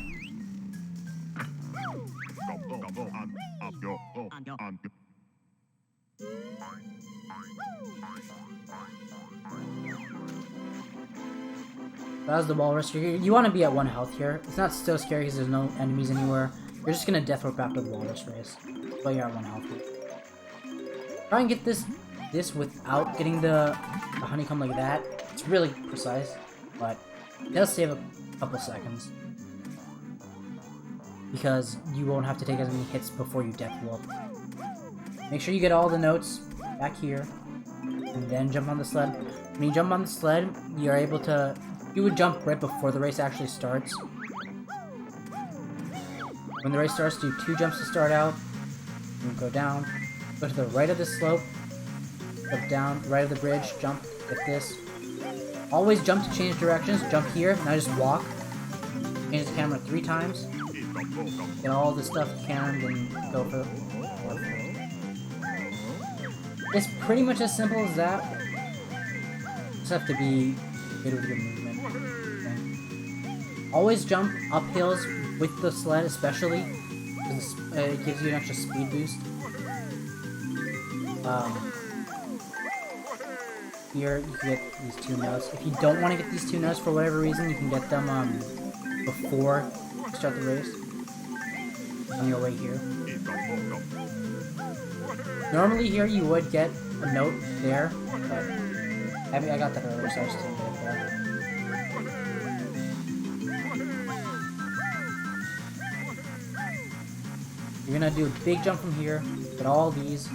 That's the walrus. You want to be at 1 health here. It's not so scary because there's no enemies anywhere. You're just gonna death rope after the walrus race. But you're at 1 health here. Try and get this without getting the honeycomb like that. It's really precise, but it does save a couple seconds. Because you won't have to take as many hits before you death whoop. Make sure you get all the notes back here. And then jump on the sled. When you jump on the sled, you're able to... You would jump right before the race actually starts. When the race starts, do 2 jumps to start out. And go down. Go to the right of the slope. Jump down. Right of the bridge. Jump. Get this. Always jump to change directions. Jump here. Now just walk. Change the camera 3 times. Get all the stuff you can, then go for it. It's pretty much as simple as that. Just have to be good with your movement. Okay. Always jump up hills with the sled, especially because it gives you an extra speed boost. Here you can get these 2 notes. If you don't want to get these 2 notes for whatever reason, you can get them before you start the race. On your way here. Normally here you would get a note there, but I got that earlier, so I just didn't get it there. You're gonna do a big jump from here, get all these,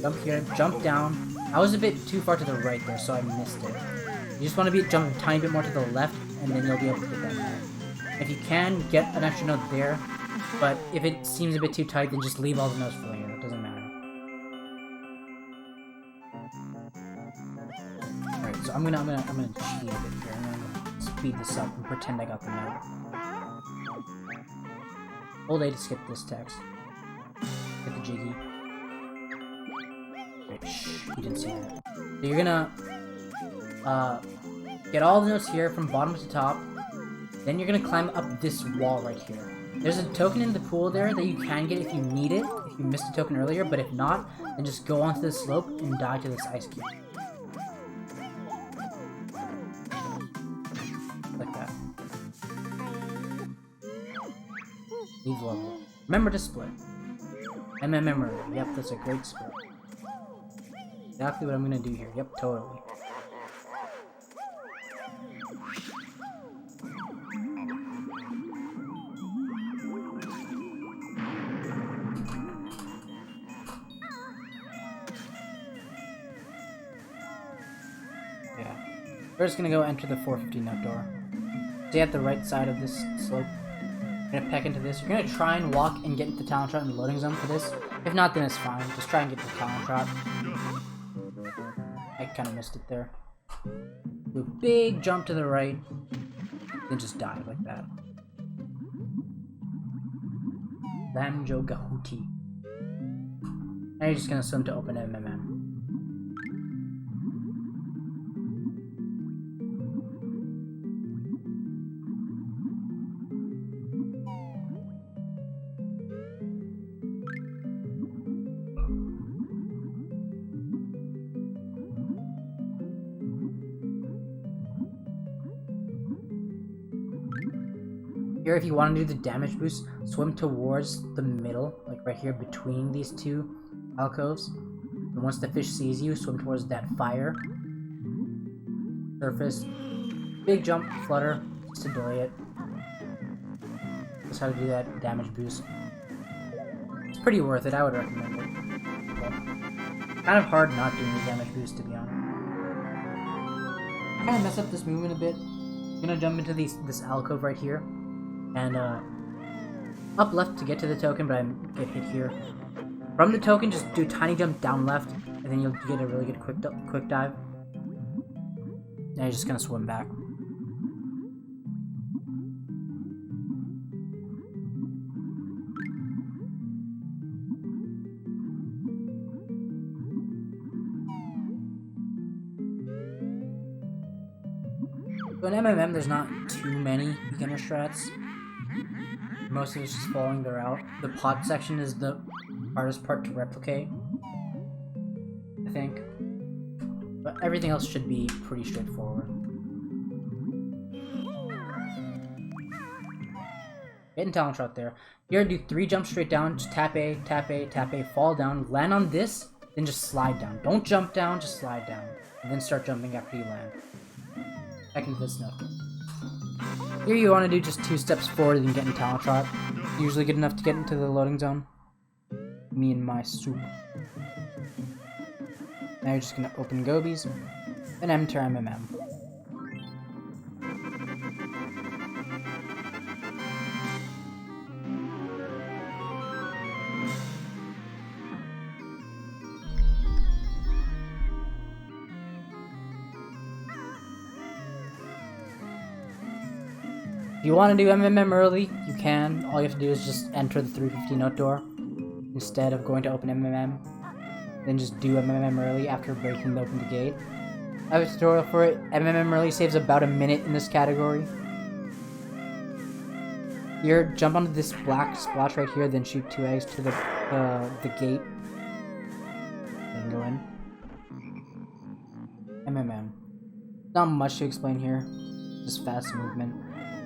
jump here, jump down. I was a bit too far to the right there, so I missed it. You just want to jump a tiny bit more to the left, and then you'll be able to get that note. If you can, get an extra note there. But if it seems a bit too tight, then just leave all the notes for later. It doesn't matter. Alright, so I'm gonna cheat a bit here. I'm gonna speed this up and pretend I got the note. Hold A to skip this text. Get the Jiggy. Wait, shh, you didn't see that. So you're gonna get all the notes here from bottom to top. Then you're gonna climb up this wall right here. There's a token in the pool there that you can get if you need it, if you missed a token earlier, but if not, then just go onto this slope and die to this ice cube. Like that. Leave level. Remember to split. And remember, yep, that's a great split. Exactly what I'm gonna do here, yep, totally. We're just gonna go enter the 450 note door. Stay at the right side of this slope. You're gonna peck into this. You're gonna try and walk and get into the talent trot in the loading zone for this. If not, then it's fine. Just try and get to the talent trot. I kinda missed it there. Do a big jump to the right. Then just die like that. Banjo-Kazooie. Now you're just gonna swim to open MMM. Here, if you want to do the damage boost, swim towards the middle, like right here between these 2 alcoves. And once the fish sees you, swim towards that fire. Surface. Big jump, flutter, just to delay it. That's how to do that damage boost. It's pretty worth it, I would recommend it. Okay. Kind of hard not doing the damage boost, to be honest. Kind of mess up this movement a bit. I'm gonna jump into this alcove right here, and up left to get to the token, but I get hit here. From the token, just do a tiny jump down left, and then you'll get a really good quick dive. Now you're just gonna swim back. So in MMM, there's not too many beginner strats. Most of it's just following the route. The pot section is the hardest part to replicate, I think. But everything else should be pretty straightforward. Getting talent shot there. Here, do 3 jumps straight down, just tap A, tap A, tap A, fall down, land on this, then just slide down. Don't jump down, just slide down. And then start jumping after you land. Back into this note. Here you want to do just 2 steps forward and get in talent shot. Usually good enough to get into the loading zone. Me and my soup. Now you're just gonna open Gobies, and enter MMM. If you want to do MMM early, you can. All you have to do is just enter the 350 note door instead of going to open MMM. Then just do MMM early after breaking open the gate. I have a tutorial for it. MMM early saves about a minute in this category. Here, jump onto this black splash right here, then shoot 2 eggs to the gate. Then go in. MMM. Not much to explain here. Just fast movement.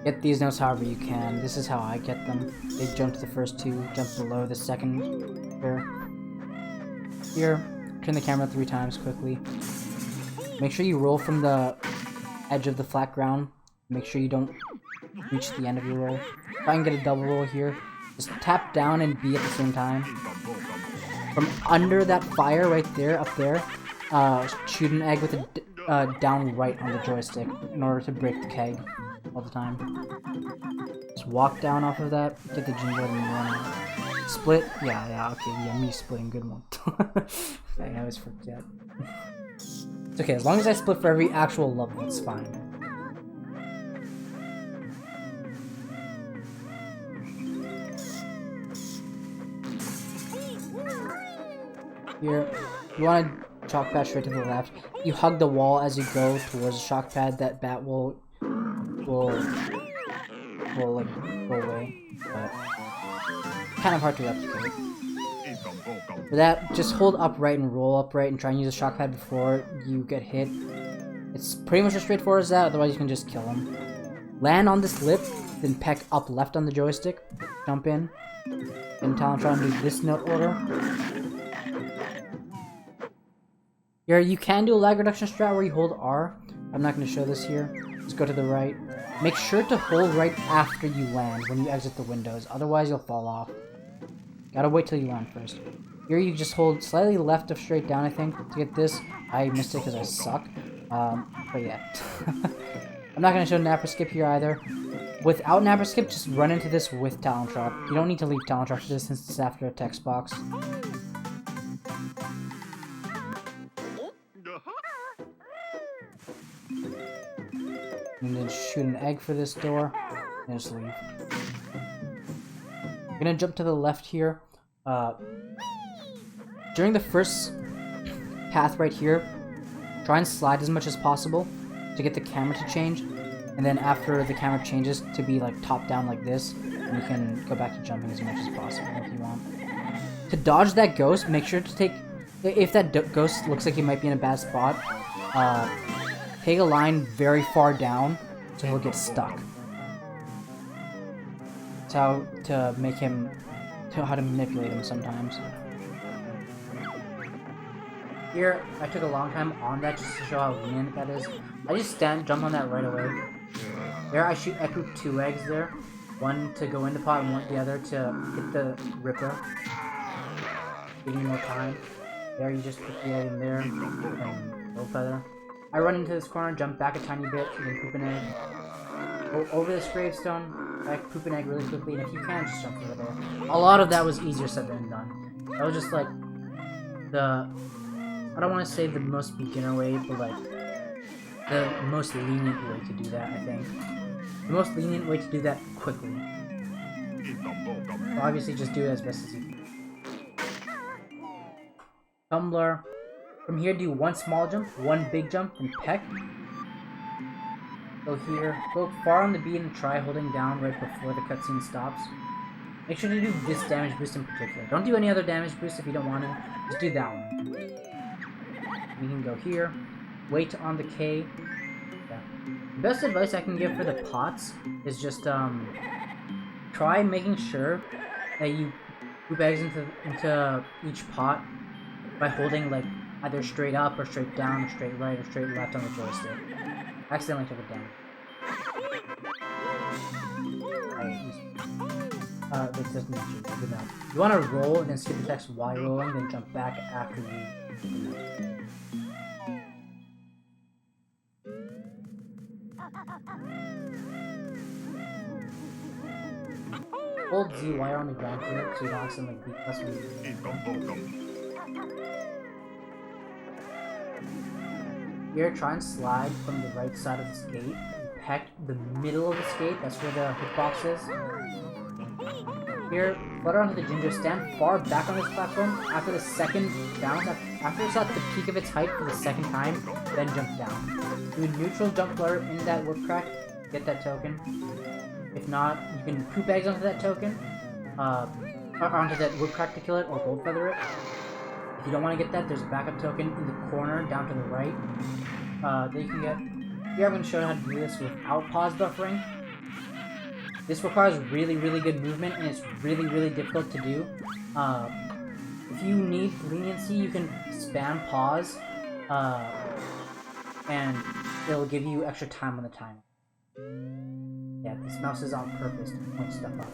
Get these notes however you can. This is how I get them. They jump to the first 2, jump below the second. Here, turn the camera 3 times quickly. Make sure you roll from the edge of the flat ground. Make sure you don't reach the end of your roll. Try and get a double roll here. Just tap down and B at the same time. From under that fire right there, up there, shoot an egg with a down right on the joystick in order to break the keg all the time. Just walk down off of that, get the gingerbread and run out. Split? Yeah, okay, yeah, me splitting, good one. I always forget. It's okay, as long as I split for every actual level, it's fine. Here, you want to chalk pad straight to the left. You hug the wall as you go towards the shock pad. That bat will like go away, but kind of hard to replicate. For that, just hold upright and roll upright and try and use a shock pad before you get hit. It's pretty much as straightforward as that, otherwise you can just kill him. Land on this lip, then peck up left on the joystick, jump in, and talent try and do this note order. Here, you can do a lag reduction strat where you hold R. I'm not going to show this here. Just go to the right. Make sure to hold right after you land when you exit the windows, otherwise you'll fall off. Gotta wait till you land first. Here you just hold slightly left of straight down, I think, to get this. I missed it because I suck. But yeah. I'm not going to show Napper Skip here either. Without Napper Skip, just run into this with Talent Drop. You don't need to leave Talent Drop for this since it's after a text box. And then shoot an egg for this door, and just leave. I'm gonna jump to the left here. During the first path right here, try and slide as much as possible to get the camera to change, and then after the camera changes to be like top down like this, and you can go back to jumping as much as possible if you want. To dodge that ghost, make sure to take, if that ghost looks like he might be in a bad spot, take a line very far down so he'll get stuck. That's how to make him, how to manipulate him sometimes. Here, I took a long time on that just to show how lenient that is. I just jump on that right away. There, I poop 2 eggs there. One to go in the pot and the other to hit the ripper. Give me more time. There, you just put the egg in there, and Gold Feather. I run into this corner, jump back a tiny bit, and then poop an egg. Go over this gravestone, back poop an egg really quickly, and if you can, just jump over there. A lot of that was easier said than done. That was just like the, I don't want to say the most beginner way, but like the most lenient way to do that, I think. The most lenient way to do that quickly. So obviously just do it as best as you can. Tumbler. From here, do one small jump, one big jump, and peck. Go here. Go far on the beat and try holding down right before the cutscene stops. Make sure to do this damage boost in particular. Don't do any other damage boost if you don't want to. Just do that one. You can go here. Wait on the K. Yeah. The best advice I can give for the pots is just try making sure that you poop eggs into each pot by holding like either straight up or straight down or straight right or straight left on the joystick. I accidentally took it down. This doesn't make you good enough. You want to roll and then skip the text while rolling, then jump back after you. Hold Z while on the ground here so you don't accidentally beat plus me. Here, try and slide from the right side of the skate and peck the middle of the skate. That's where the hitbox is. Here, flutter onto the ginger, stand far back on this platform. After the second bounce, after it's at the peak of its height for the second time, then jump down. Do a neutral jump flutter in that whip crack, get that token. If not, you can poop eggs onto that token, or onto that whip crack to kill it, or gold feather it. If you don't want to get that, there's a backup token in the corner down to the right that you can get. Here I'm going to show you how to do this without pause buffering. This requires really, really good movement, and it's really, really difficult to do. If you need leniency, you can spam pause, and it'll give you extra time on the timer. Yeah, this mouse is on purpose to point stuff up.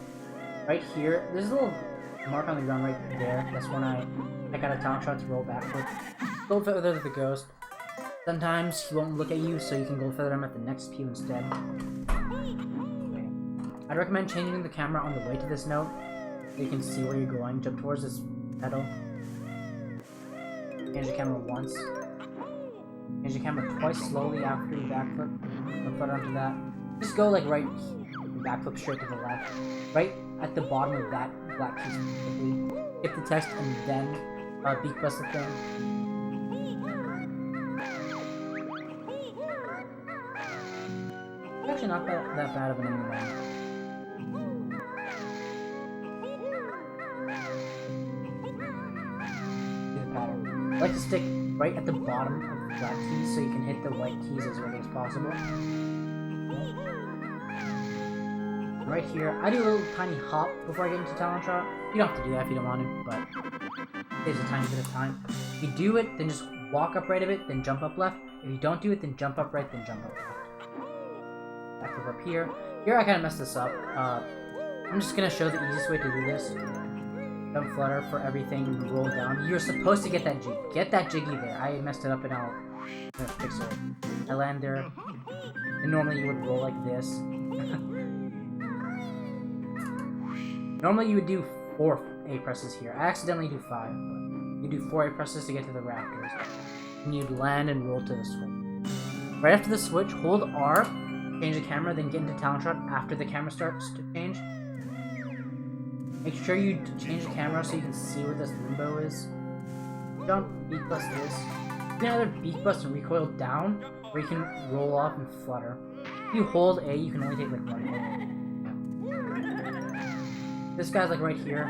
Right here, there's a little mark on the ground right there. That's when I got a talent shot to roll backwards. Gold feather the ghost. Sometimes he won't look at you, so you can gold feather him at the next pew instead. Okay. I'd recommend changing the camera on the way to this note, so you can see where you're going. Jump towards this pedal. Change the camera once. Change the camera twice slowly after you backflip. Gold feather onto that. Just go like right here. Backflip straight to the left. Right at the bottom of that black piece specifically. Skip the text and then beak press the thing. It's actually not that bad of an enemy round. See the pattern. I like to stick right at the bottom of the black keys so you can hit the white keys as early as possible. Right here, I do a little tiny hop before I get into talent shot. You don't have to do that if you don't want to, but it saves a tiny bit of time. If you do it, then just walk up right a bit, then jump up left. If you don't do it, then jump up right, then jump up left. Back up here. Here I kind of messed this up. I'm just going to show the easiest way to do this. Jump flutter for everything, roll down. You're supposed to get that jig. Get that jiggy there. I messed it up and I'll fix it. I land there. And normally you would roll like this. Normally you would do 4 A presses here. I accidentally do 5, but you do 4 A presses to get to the rafters. And you'd land and roll to the switch. Right after the switch, hold R, change the camera, then get into talent shot after the camera starts to change. Make sure you change the camera so you can see where this limbo is. Jump, beak bust this. You can either beak bust and recoil down, or you can roll off and flutter. If you hold A, you can only take like 1 hit. This guy's like right here.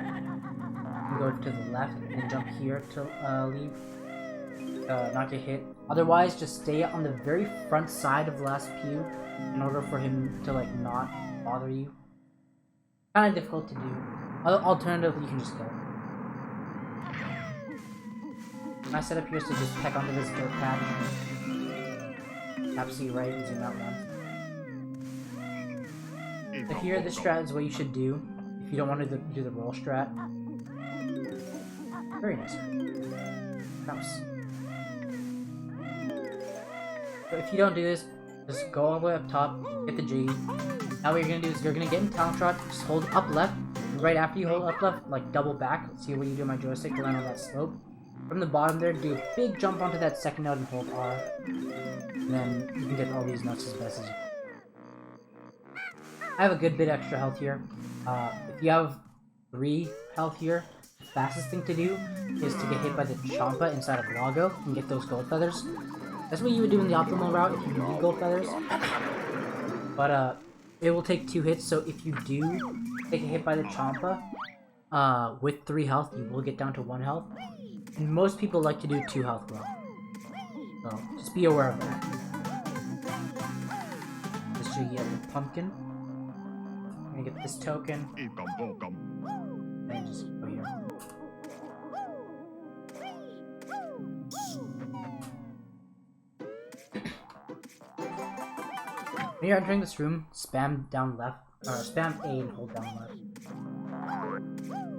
You go to the left and jump here to leave. Not get hit. Otherwise, just stay on the very front side of the last pew in order for him to like not bother you. Kind of difficult to do. Alternatively, you can just go. My setup here is to just peck onto this dirt patch. Tap C right and zoom out once. So here, this strat is what you should do if you don't want to do the roll strat. Very nice. Mouse. So if you don't do this, just go all the way up top, get the Jiggy. Now what you're gonna do is you're gonna get in Talent Shot, just hold up left. Right after you hold up left, like double back. See what you do on my joystick to land on that slope. From the bottom there, do a big jump onto that second note and hold R. And then you can get all these notes as best as you can. I have a good bit extra health here. If you have 3 health here, the fastest thing to do is to get hit by the Champa inside of Lago and get those gold feathers. That's what you would do in the optimal route if you need gold feathers. But it will take 2 hits, so if you do take a hit by the Champa with 3 health, you will get down to 1 health. And most people like to do 2 health route. So just be aware of that. This Jiggy has the pumpkin. I'm gonna get this token. And just go here. When you're entering this room, spam down left, or spam A and hold down left.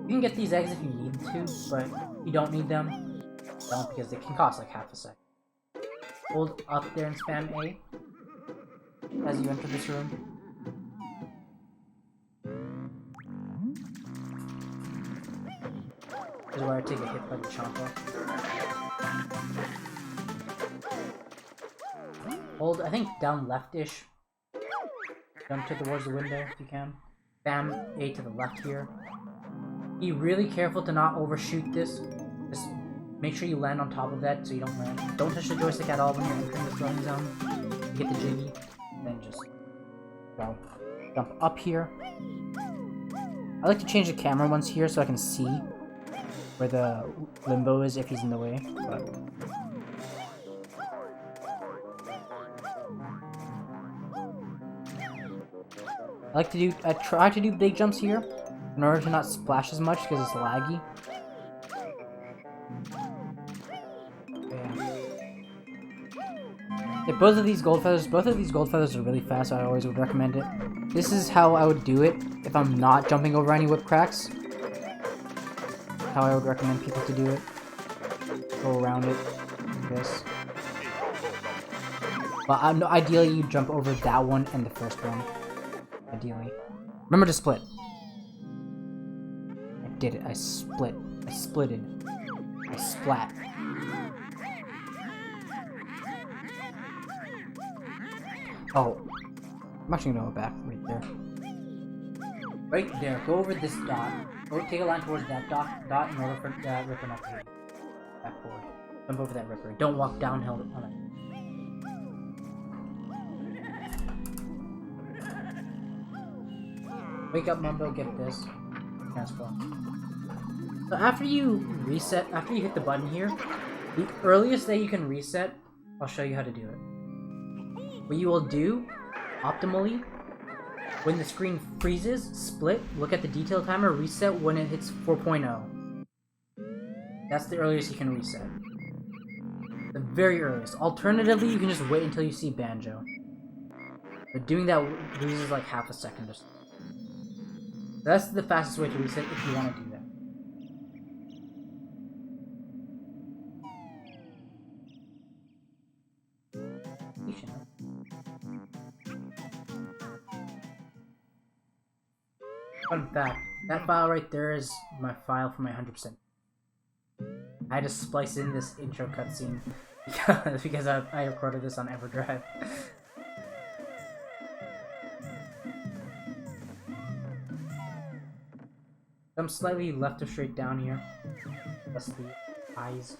You can get these eggs if you need to, but if you don't need them, don't, because they can cost like half a second. Hold up there and spam A as you enter this room. This is where I take a hit by the Champa. Hold, I think down left-ish. Jump towards the window if you can. Spam A to the left here. Be really careful to not overshoot this. Just make sure you land on top of that so you don't land. Don't touch the joystick at all when you're entering the throwing zone. You get the Jiggy, then just go. Jump up here. I like to change the camera once here so I can see where the limbo is if he's in the way. But I try to do big jumps here in order to not splash as much because it's laggy. Yeah, both of these gold feathers are really fast, so I always would recommend it. This is how I would do it if I'm not jumping over any whip cracks. How I would recommend people to do it. Go around it like this. But ideally you jump over that one and the first one. Ideally. Remember to split. I did it. I split. I splitted. I splat. Oh. I'm actually gonna go back right there. Right there. Go over this dot. Go take a line towards that dot in order for that ripper not to hit. Back forward. Jump over that ripper. Don't walk downhill on it. Wake up, Mumbo, get this. Transfer. So after you reset, after you hit the button here, the earliest that you can reset, I'll show you how to do it. What you will do, optimally, when the screen freezes, split, look at the detail timer, reset when it hits 4.0. That's the earliest you can reset. The very earliest. Alternatively, you can just wait until you see Banjo. But doing that loses like half a second or so. That's the fastest way to reset if you want to do that. Fun fact, that file right there is my file for my 100%. I had to splice in this intro cutscene because I recorded this on EverDrive. I'm slightly left or straight down here. That's the eyes.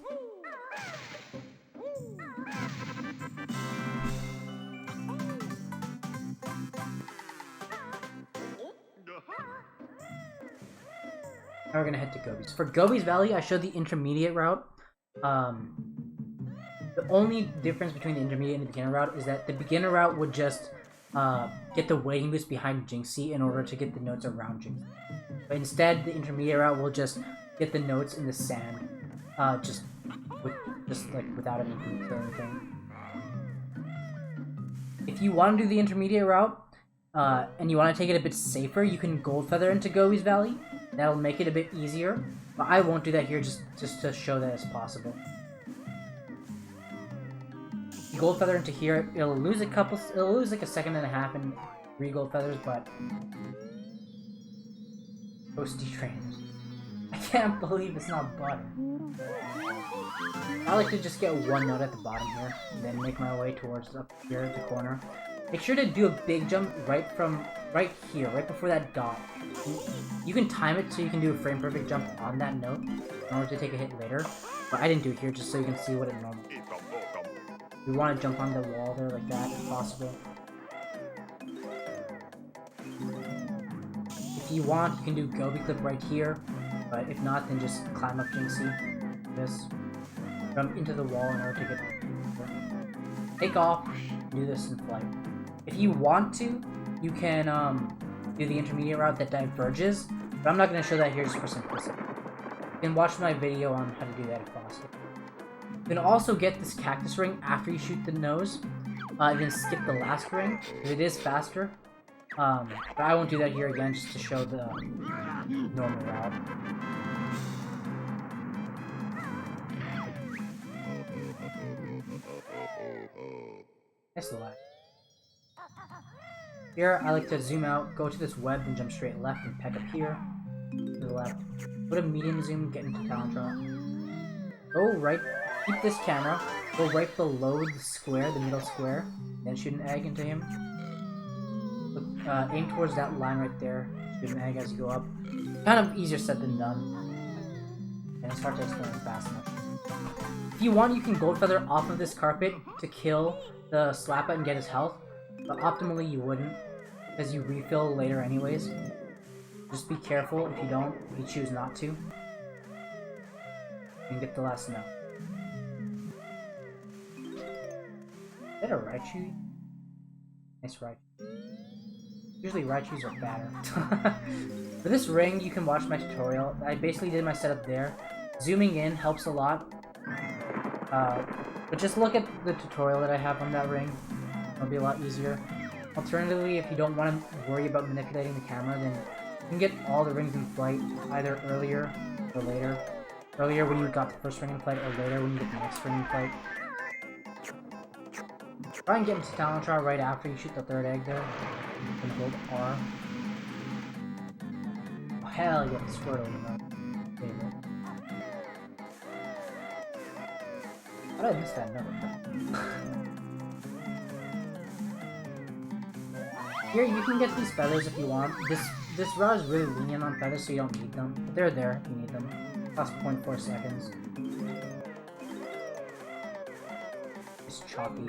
Now we're gonna head to Gobi's. For Gobi's Valley, I showed the intermediate route. The only difference between the intermediate and the beginner route is that the beginner route would just get the waiting boost behind Jinxie in order to get the notes around Jinxie. But instead, the intermediate route will just get the notes in the sand, just like without any boots or anything. If you want to do the intermediate route, and you want to take it a bit safer, you can Gold Feather into Gobi's Valley. That'll make it a bit easier, but I won't do that here just to show that it's possible. You gold feather into here, it'll lose like a second and a half in 3 gold feathers, but toasty trainers. I can't believe it's not butter. I like to just get 1 note at the bottom here, and then make my way towards up here at the corner. Make sure to do a big jump right here, right before that dot. You can time it so you can do a frame perfect jump on that note in order to take a hit later, but I didn't do it here just so you can see what it normally is. We want to jump on the wall there like that if possible. If you want, you can do Gobi clip right here, but if not, then just climb up Jinxie. This. Jump into the wall in order to get there. Take off, do this in flight. If you want to, you can do the intermediate route that diverges, but I'm not going to show that here just for simplicity. You can watch my video on how to do that if possible. You can also get this cactus ring after you shoot the nose. You can skip the last ring, because it is faster. But I won't do that here again just to show the normal route. Nice lag. Here, I like to zoom out, go to this web, and jump straight left, and peck up here, to the left. Put a medium zoom, get into Talentron. Go right, keep this camera, go right below the square, the middle square, then shoot an egg into him. Look, aim towards that line right there, shoot an egg as you go up. Kind of easier said than done. And it's hard to explain fast enough. If you want, you can gold feather off of this carpet to kill the Slappa and get his health, but optimally you wouldn't, because you refill later anyways. Just be careful if you don't, if you choose not to. You can get the last note. Is that a Raichu? Nice Raichu. Usually Raichus are fatter. For this ring, you can watch my tutorial. I basically did my setup there. Zooming in helps a lot. But just look at the tutorial that I have on that ring. It'll be a lot easier. Alternatively, if you don't want to worry about manipulating the camera, then you can get all the rings in flight, either earlier or later. Earlier when you got the first ring in flight, or later when you get the next ring in flight. Try and get into Talentron right after you shoot the 3rd egg there. You can hold R. Oh, hell yeah, the Squirtle is my favorite. How did I miss that note? Here, you can get these feathers if you want. This route is really lenient on feathers, so you don't need them. But they're there if you need them. Cost 0.4 seconds. It's choppy.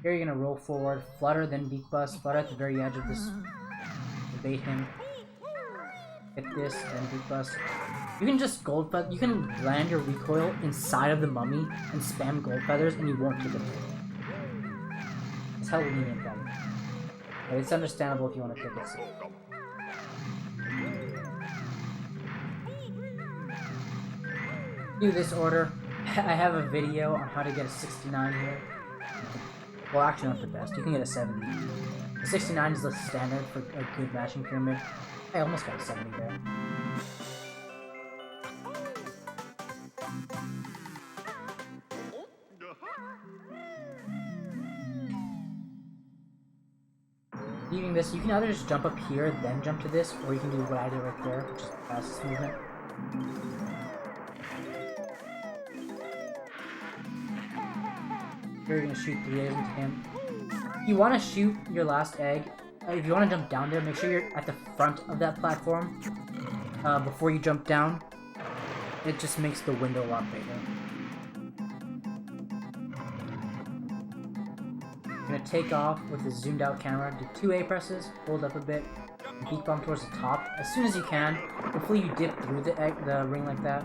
Here you're gonna roll forward, flutter, then beak bust, flutter at the very edge of this. Bait him. Hit this, then beak bust. You can just gold feather. You can land your recoil inside of the mummy and spam gold feathers, and you won't take a hit. That's how lenient that is. But it's understandable if you want to take it. Do this order. I have a video on how to get a 69 here. Well, actually not the best. You can get a 70. The 69 is the standard for a good matching pyramid. I almost got a 70 there. Leaving this, you can either just jump up here, then jump to this, or you can do what I did right there, which is the fastest movement. Here you're gonna shoot 3 eggs into him. If you want to shoot your last egg, if you want to jump down there, make sure you're at the front of that platform before you jump down. It just makes the window a lot bigger. I'm gonna take off with a zoomed out camera, do 2 A presses, hold up a bit, and beak bomb towards the top as soon as you can. Hopefully you dip through the ring like that.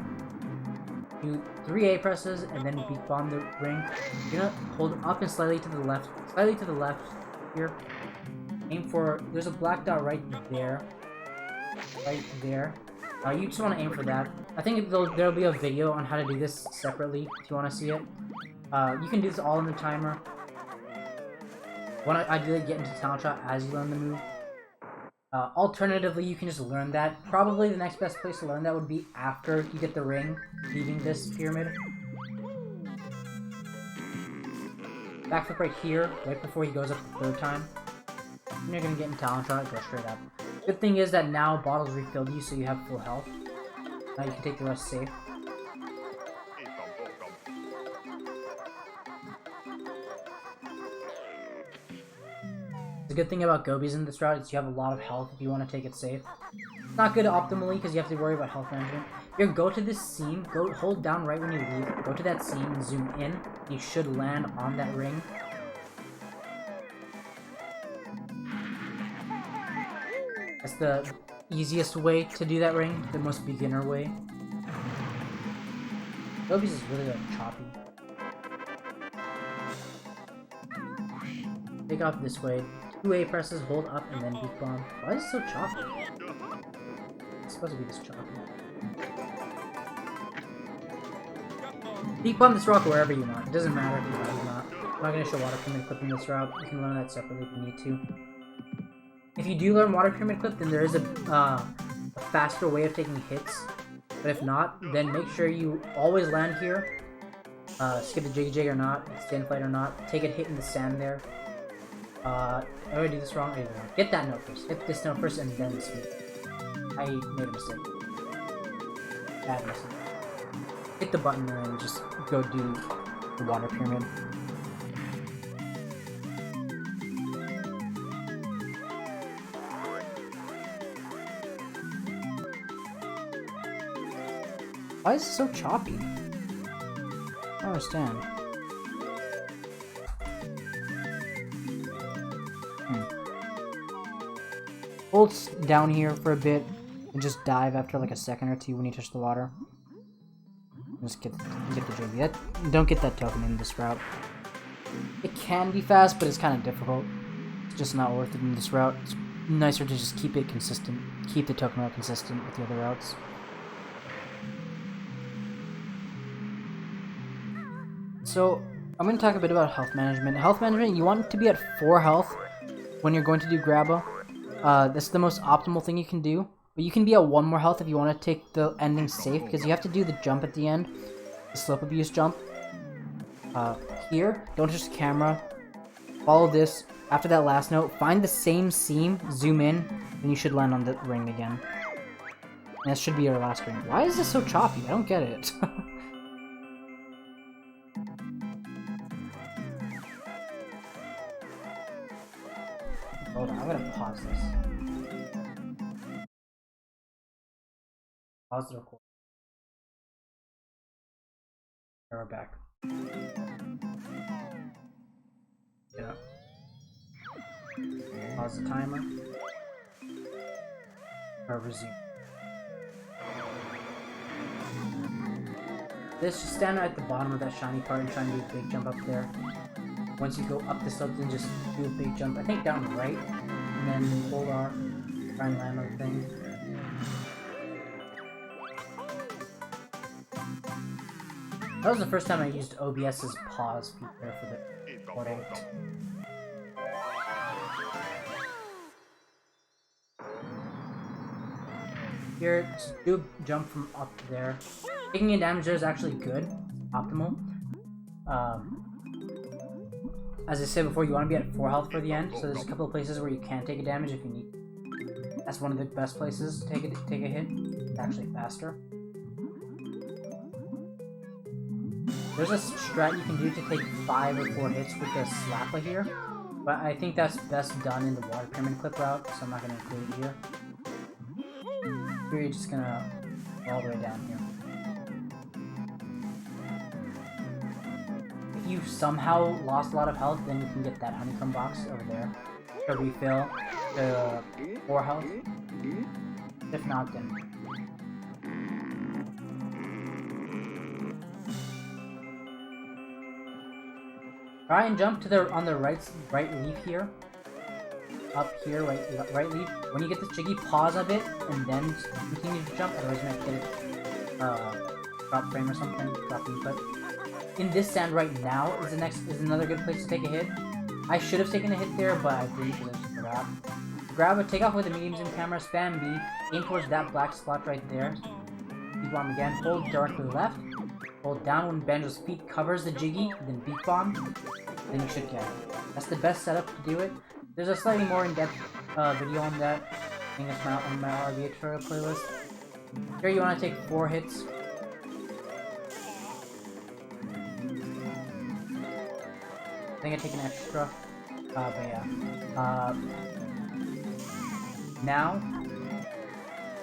Do 3 A presses and then beak bomb the ring. You're gonna hold up and slightly to the left here. Aim for, there's a black dot right there. Right there. You just want to aim for that. I think there'll be a video on how to do this separately if you want to see it. You can do this all in the timer. want to ideally get into talent shot as you learn the move. Alternatively, you can just learn that. Probably the next best place to learn that would be after you get the ring, leaving this pyramid. Backflip right here, right before he goes up the third time. And you're gonna get in talent shot, go straight up. Good thing is that now bottles refilled you, so you have full health. Now you can take the rest safe. The good thing about Gobi's in this route is you have a lot of health if you want to take it safe. It's not good optimally because you have to worry about health management. Here, go to this seam, hold down right when you leave, go to that seam and zoom in. You should land on that ring. That's the easiest way to do that ring, the most beginner way. Gobi's is really like choppy. Take off this way. 2A presses, hold up, and then beak bomb. Why is it so choppy? It's supposed to be this choppy. Beak bomb this rock wherever you want. It doesn't matter if you want it or not. I'm not going to show water pyramid clip in this route. You can learn that separately if you need to. If you do learn water pyramid clip, then there is a faster way of taking hits. But if not, then make sure you always land here. Skip the jiggy jig or not, stand fight or not. Take a hit in the sand there. I already did this wrong. Get that note first. Hit this note first and then the speed. I made a mistake. Bad mistake. Hit the button and then just go do the water pyramid. Why is it so choppy? I don't understand. Hold down here for a bit and just dive after like a second or two when you touch the water. Just get the JB. Don't get that token in this route. It can be fast, but it's kind of difficult. It's just not worth it in this route. It's nicer to just keep it consistent. Keep the token route consistent with the other routes. So, I'm going to talk a bit about health management. Health management, you want it to be at 4 health when you're going to do Grabba. That's the most optimal thing you can do. But you can be at 1 more health if you want to take the ending safe, because you have to do the jump at the end. The slope abuse jump. Here, don't touch the camera. Follow this. After that last note, find the same seam, zoom in, and you should land on the ring again. And that should be your last ring. Why is this so choppy? I don't get it. Hold on, I'm gonna pause this. Pause the record. We're back. Yeah. Pause the timer. Or resume. This, just stand at the bottom of that shiny part and try and do a big jump up there. Once you go up the slope, then just do a big jump. I think down right, and then hold R, try and land on the thing. That was the first time I used OBS's pause feature for the recording. Here, just do a jump from up there. Taking a damage there is actually good, optimal. As I said before, you want to be at 4 health for the end, so there's a couple of places where you can take a damage if you need. That's one of the best places to take a hit. It's actually faster. There's a strat you can do to take 5 or 4 hits with the Slappa here, but I think that's best done in the water pyramid clip route, so I'm not going to include it here. Here you're just going to go all the way down here. If you somehow lost a lot of health, then you can get that honeycomb box over there to refill the 4 health. If not, then try and jump to the on the right leaf here. Up here, right leaf. When you get this jiggy, pause a bit and then continue to jump. Otherwise, you might get it drop frame or something, drop input. In this sand right now is another good place to take a hit. I should have taken a hit there, but I didn't because I just forgot. Grab it, take off with the medium zoom camera, spam B, aim towards that black spot right there. Beat bomb again, hold directly left, hold down when Banjo's feet covers the Jiggy, then beat bomb, then you should get it. That's the best setup to do it. There's a slightly more in-depth video on that. I think it's on my RBA tutorial playlist. Here you want to take 4 hits. I think I take an extra, but yeah. Now,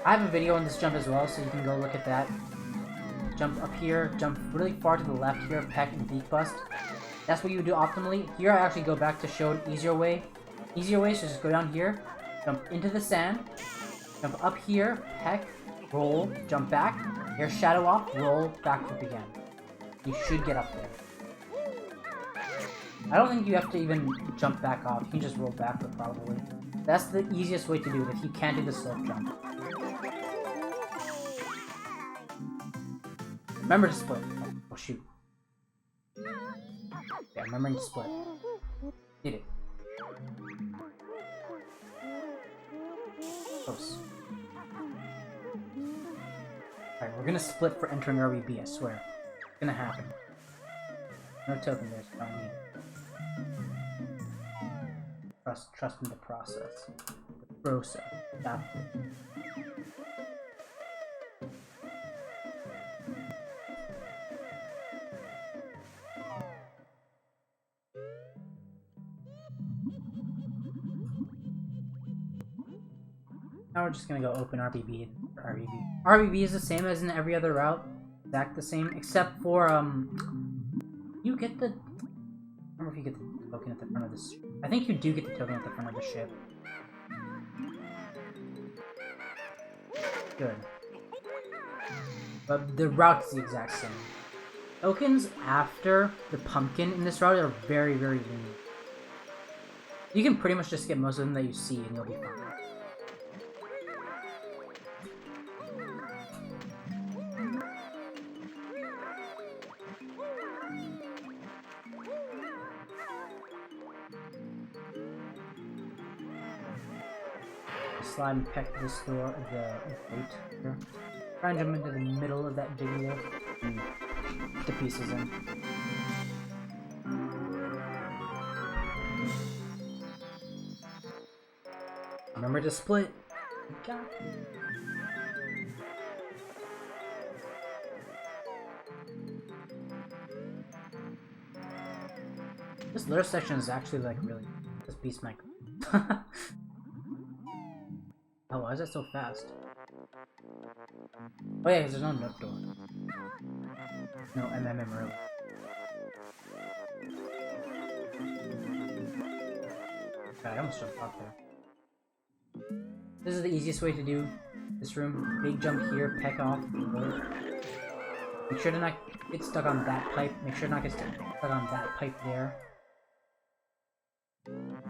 I have a video on this jump as well, so you can go look at that. Jump up here, jump really far to the left here, peck and beak bust. That's what you would do optimally. Here I actually go back to show an easier way. Easier way is just go down here, jump into the sand, jump up here, peck, roll, jump back, air shadow off, roll, backflip again. You should get up there. I don't think you have to even jump back off, you can just roll backward probably. That's the easiest way to do it if you can't do the slope jump. Remember to split. Oh shoot. Yeah, remembering to split. Did it. Close. Alright, we're gonna split for entering RBB, I swear. It's gonna happen. No token there, so I don't need it. Trust in the process. The process. That's it. Now we're just gonna go open RBB. RBB is the same as in every other route. Exact the same, except for you get the. I don't remember if you get the token at the front of the ship. I think you do get the token at the front of the ship. Good. But the route is the exact same. Tokens after the pumpkin in this route are very, very lenient. You can pretty much just get most of them that you see and you'll be fine. Slide and peck this door, the plate here. Try and jump into the middle of that jiggy there and put the pieces in. Remember to split. Got it. This litter section is actually like really this beast mic. Oh, why is that so fast? Oh yeah, because there's no note door. No MMM room. God, I almost jumped out there. This is the easiest way to do this room. Big jump here, peck off, load. Make sure to not get stuck on that pipe. Make sure to not get stuck on that pipe there.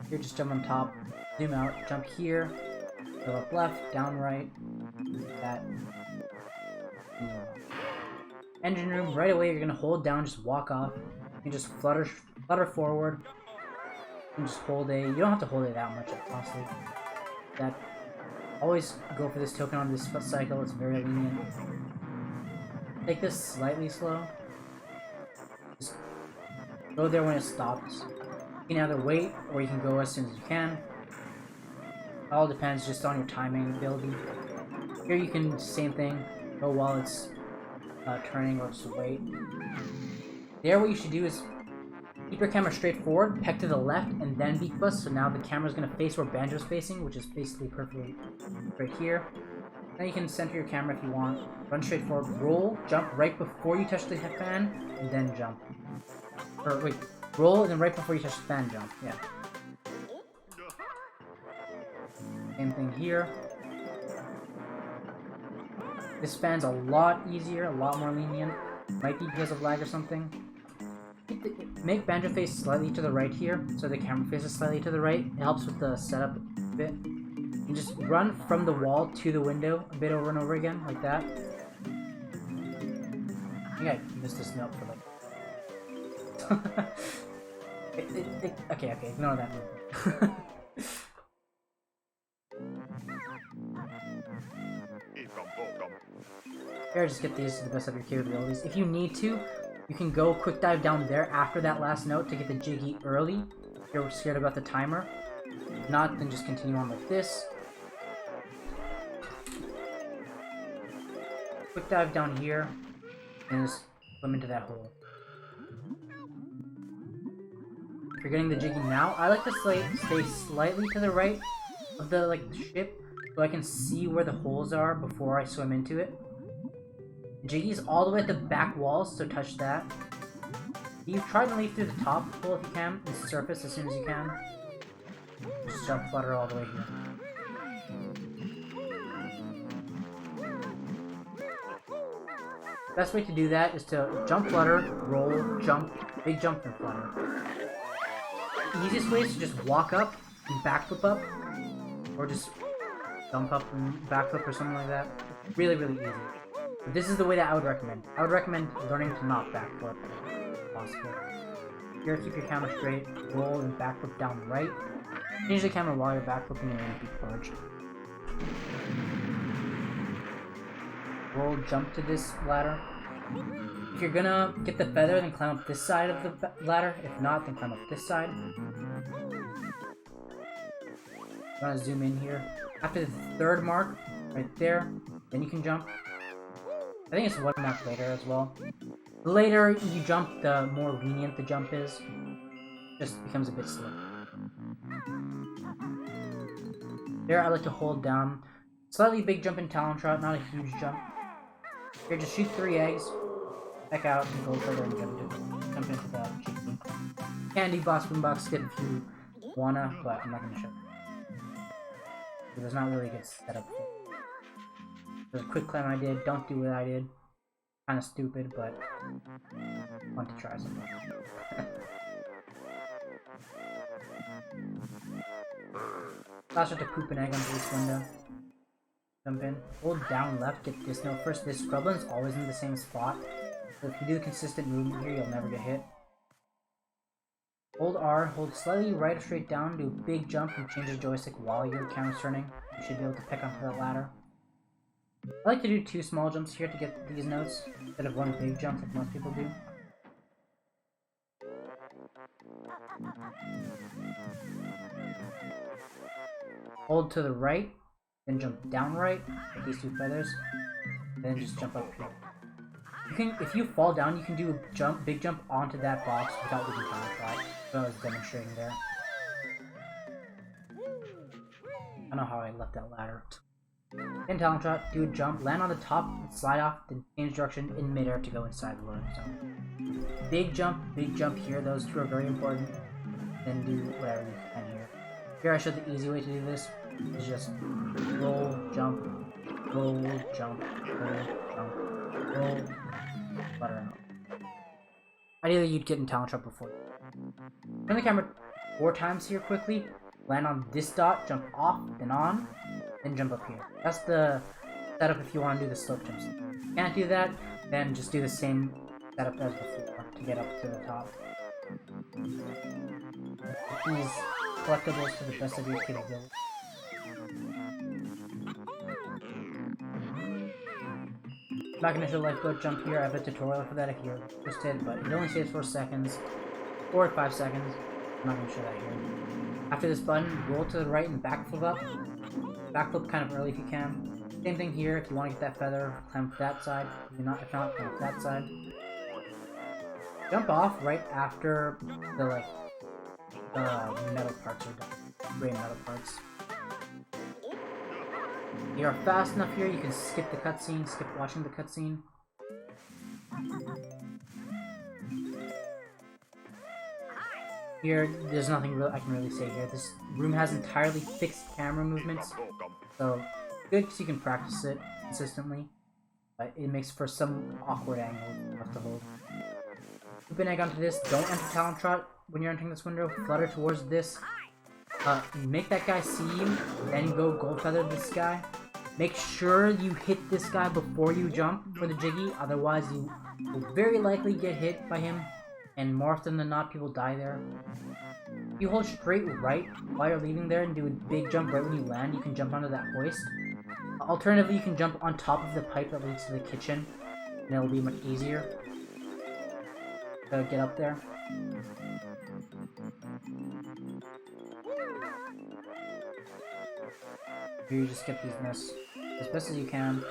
Here, just jump on top, zoom out, jump here. Go up left, down right, that. Engine room, right away you're gonna hold down, just walk off. You just flutter forward. And just hold A. You don't have to hold it that much, honestly. That. Always go for this token on this cycle, it's very lenient. Take this slightly slow. Just go there when it stops. You can either wait, or you can go as soon as you can. All depends just on your timing ability. Here you can, same thing, go while it's turning or just wait. There what you should do is keep your camera straight forward, peck to the left, and then beak bust, so now the camera's gonna face where Banjo's facing, which is basically perfectly right here. Now you can center your camera if you want. Run straight forward, roll, jump right before you touch the fan, and then jump. Or wait, roll and then right before you touch the fan, jump, yeah. Same thing here. This fan's a lot easier, a lot more lenient. Might be because of lag or something. Make Banjo face slightly to the right here, so the camera faces slightly to the right. It helps with the setup a bit. And just run from the wall to the window a bit over and over again, like that. I think I missed this note for like... Okay, ignore that move. Here, just get these to the best of your capabilities. If you need to, you can go quick dive down there after that last note to get the Jiggy early. If you're scared about the timer. If not, then just continue on like this. Quick dive down here, and just swim into that hole. If you're getting the Jiggy now, I like to stay slightly to the right of the ship, so I can see where the holes are before I swim into it. The Jiggy is all the way at the back walls, so touch that. You try to leave through the top hole if you can, and surface as soon as you can. Just jump flutter all the way here. Best way to do that is to jump flutter, roll, jump, big jump, and flutter. The easiest way is to just walk up and backflip up, or just jump up and backflip or something like that. Really, really easy. But this is the way that I would recommend. I would recommend learning to not backflip if possible. Here, keep your camera straight, roll and backflip down right. Change the camera while you're backflipping and you'll be purged. Roll, jump to this ladder. If you're gonna get the feather, then climb up this side of the ladder. If not, then climb up this side. I'm gonna zoom in here. After the third mark, right there, then you can jump. I think it's one mark later as well. The later you jump, the more lenient the jump is. Just becomes a bit slow. There, I like to hold down. Slightly big jump in Talon Trot, not a huge jump. Here, just shoot 3 eggs. Back out and go further and jump into the cheeky. Candy boss boombox skip if you wanna, but I'm not gonna show you. There's not really a good setup for it. There's a quick climb I did. Don't do what I did. Kinda stupid, but I want to try something. Last have to poop an egg onto this window. Jump in. Hold down left, get this note first. This Scrublin's always in the same spot. So if you do a consistent movement here, you'll never get hit. Hold R, hold slightly right or straight down, do a big jump and change the joystick while your camera's turning. You should be able to pick onto that ladder. I like to do 2 small jumps here to get these notes, instead of 1 big jump like most people do. Hold to the right, then jump down right, with these 2 feathers, then just jump up here. If you fall down, you can do a big jump onto that box without losing time fly. So I was demonstrating there. I don't know how I left that ladder. In Talon Trot, do a jump, land on the top, slide off, then change direction in midair to go inside the loading zone. Big jump here, those 2 are very important. Then do whatever you can here. Here I showed the easy way to do this, is just roll, jump, roll, jump, roll, jump, roll, flutter out. Ideally you'd get in Talon Trot before. Turn the camera 4 times here quickly, land on this dot, jump off, then on, then jump up here. That's the setup if you want to do the slope jumps. If you can't do that, then just do the same setup as before to get up to the top. Put these collectibles to the best of your capability. I'm not going to show lifeboat jump here. I have a tutorial for that if you're interested, but it only saves 4 seconds, 4 or 5 seconds. I'm not going to show that here. After this button, roll to the right and backflip up. Backflip kind of early if you can. Same thing here, if you want to get that feather, climb up that side. If not, climb up that side. Jump off right after the metal parts are done. Gray metal parts. You are fast enough here, you can skip the cutscene, skip watching the cutscene. Here, there's nothing I can really say here. This room has entirely fixed camera movements, so good because you can practice it consistently, but it makes for some awkward angles you have to hold. Loop an egg onto this, don't enter Talon Trot when you're entering this window, flutter towards this, make that guy see you, then go gold feather this guy. Make sure you hit this guy before you jump for the Jiggy, otherwise you will very likely get hit by him and more often than not, people die there. If you hold straight right while you're leaving there and do a big jump right when you land, you can jump onto that hoist. Alternatively, you can jump on top of the pipe that leads to the kitchen, and it'll be much easier to get up there. Here you just get these nests as best as you can.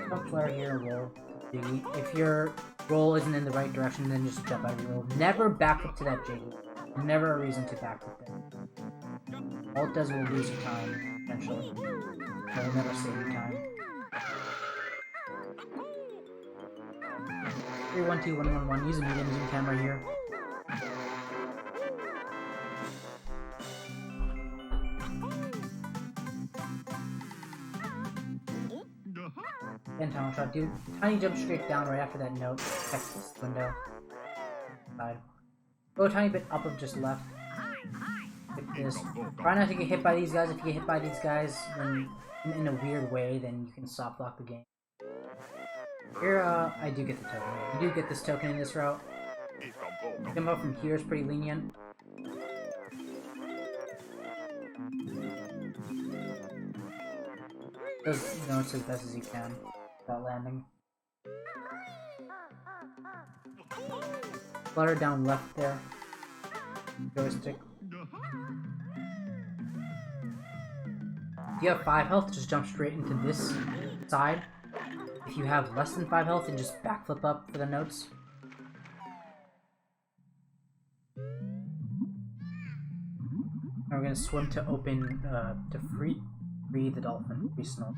Don't flare here, roll. If your roll isn't in the right direction, then just jump out of your roll. Never back up to that Jiggy. Never a reason to back up there. All it does will lose your time, eventually. It will never save your time. 3, 1, 2, 1, 1, 1. Use a medium zoom camera here. And talent shot, dude. Tiny jump straight down right after that note. Text window. Side. Go a tiny bit up of just left. Hit this. Try not to get hit by these guys. If you get hit by these guys, then in a weird way, then you can soft lock the game. Here, I do get the token. You do get this token in this route. Come up from here is pretty lenient. Those notes as best as you can without landing. Flutter down left there. Joystick. If you have 5 health, just jump straight into this side. If you have less than 5 health, then just backflip up for the notes. Now we're gonna swim to open, to free the dolphin, free Snow.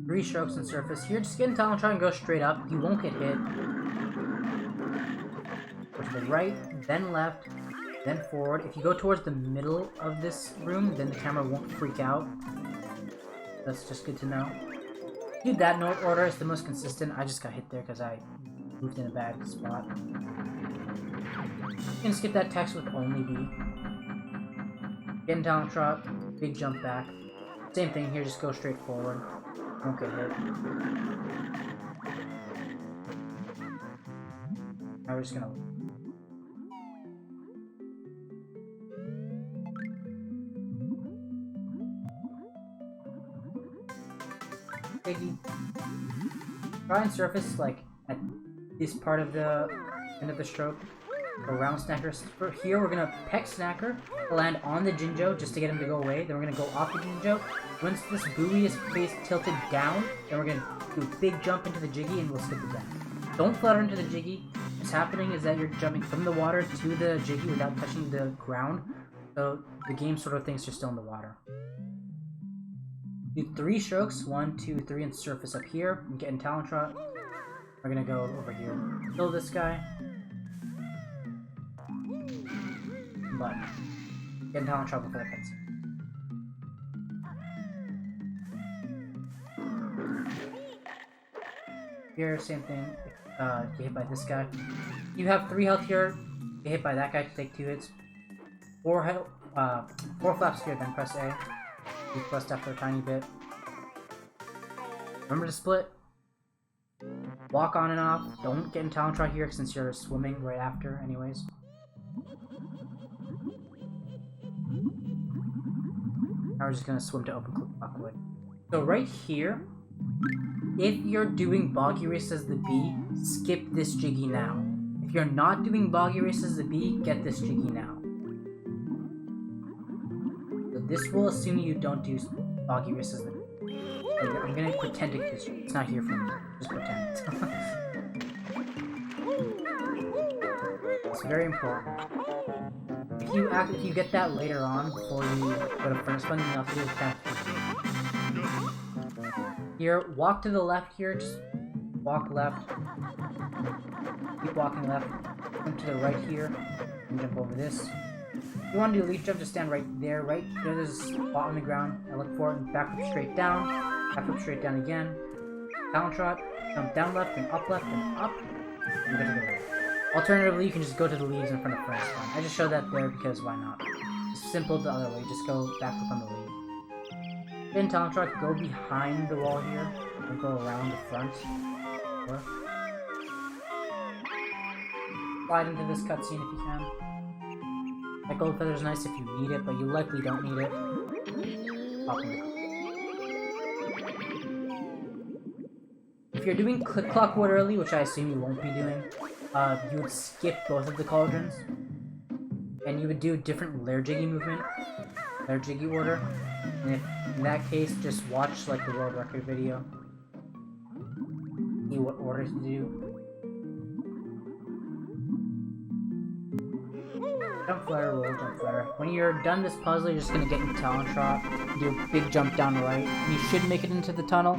Three strokes on surface. Here, just get in talent, try and go straight up. You won't get hit. Go to the right, then left, then forward. If you go towards the middle of this room, then the camera won't freak out. That's just good to know. Do that note order, it's the most consistent. I just got hit there because I moved in a bad spot. You can skip that text with only B. Get in talent trot, big jump back. Same thing here, just go straight forward. Won't get hit. Now we're just gonna... Biggie. Try and surface, like, at this part of the end of the stroke. Around Snacker. For here, we're gonna peck Snacker, land on the Jinjo just to get him to go away. Then we're gonna go off the Jinjo. Once this buoy is face tilted down, then we're gonna do a big jump into the Jiggy and we'll skip it down. Don't flutter into the Jiggy. What's happening is that you're jumping from the water to the Jiggy without touching the ground. So the game sort of thinks you're still in the water. Do 3 strokes, 1, 2, 3, and surface up here. And get in talent trot. We're gonna go over here. Kill this guy. But get in talent trouble for the cutscene. Here, same thing. Get hit by this guy. You have 3 health here. Get hit by that guy to take 2 hits. 4 health. 4 flaps here. Then press A. You pressed after a tiny bit. Remember to split. Walk on and off. Don't get in talent trot here since you're swimming right after, anyways. Now we're just gonna swim to open Bubblegloop. So right here, if you're doing Boggy Race as the B, skip this Jiggy now. If you're not doing Boggy Race as the B, get this Jiggy now. So this will assume you don't do Boggy Race as the B. I'm gonna pretend it's not here for me. Just pretend. It's very important. If you get that later on before you go to first one, then you have to do the here, walk to the left here, just walk left. Keep walking left. Jump to the right here. And jump over this. If you want to do a leap jump, just stand right there. Right there's a spot on the ground. I look for it and back up straight down. Back up straight down again. Talent trot. Jump down left and up, and go to the right. Alternatively, you can just go to the leaves in front of first one. I just showed that there because why not? It's simple the other way. Just go back up on the lead. In Talent Shot, go behind the wall here and go around the front. Or slide into this cutscene if you can. That gold feather's nice if you need it, but you likely don't need it. Pop in the cup. If you're doing Click Clock Wood early, which I assume you won't be doing, you would skip both of the cauldrons. And you would do different Lair Jiggy movement, Lair Jiggy order. And if, in that case, just watch like the world record video. See what order to do. Jump flutter, roll, jump flutter. When you're done this puzzle, you're just gonna get in Talent Shot, do a big jump down right, and you should make it into the tunnel.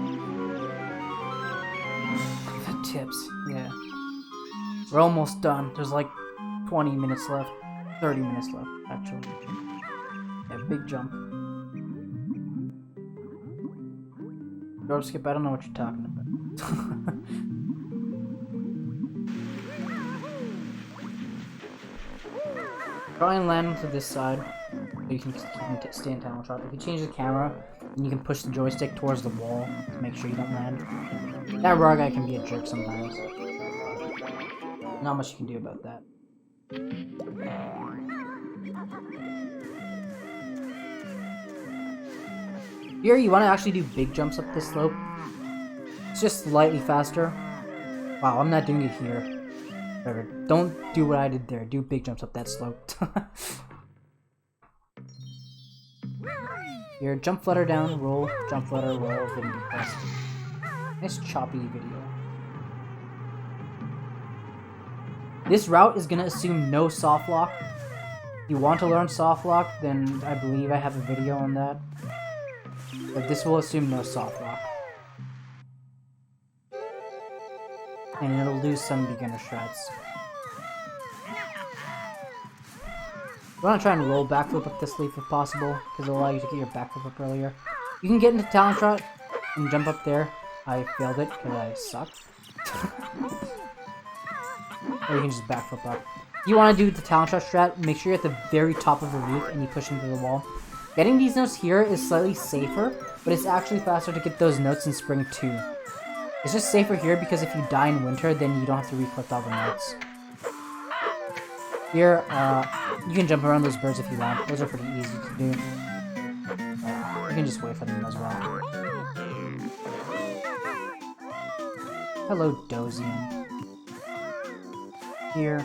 The tips, yeah. We're almost done. There's like 20 minutes left. 30 minutes left, actually. Yeah, big jump. Go skip, I don't know what you're talking about. Try and land to this side, so you can stay in Talent Shot. If you change the camera, then you can push the joystick towards the wall to make sure you don't land. That raw guy can be a jerk sometimes. Not much you can do about that. Here, you want to actually do big jumps up this slope. It's just slightly faster. Wow, I'm not doing it here. Whatever. Don't do what I did there. Do big jumps up that slope. Here, jump flutter down, roll, jump flutter, roll, then you press. Nice choppy video. This route is gonna assume no soft lock. If you want to learn soft lock, then I believe I have a video on that. But this will assume no soft lock. And it'll lose some beginner shreds. You want to try and roll backflip up this leaf if possible, because it'll allow you to get your backflip up earlier. You can get into Talent Shot and jump up there. I failed it because I suck. Or you can just backflip up. If you want to do the Talent Shot strat, make sure you're at the very top of the leaf and you push into the wall. Getting these notes here is slightly safer, but it's actually faster to get those notes in Spring 2. It's just safer here because if you die in Winter, then you don't have to recollect all the notes. Here, you can jump around those birds if you want. Those are pretty easy to do. You can just wait for them as well. Hello, Dozium. Here,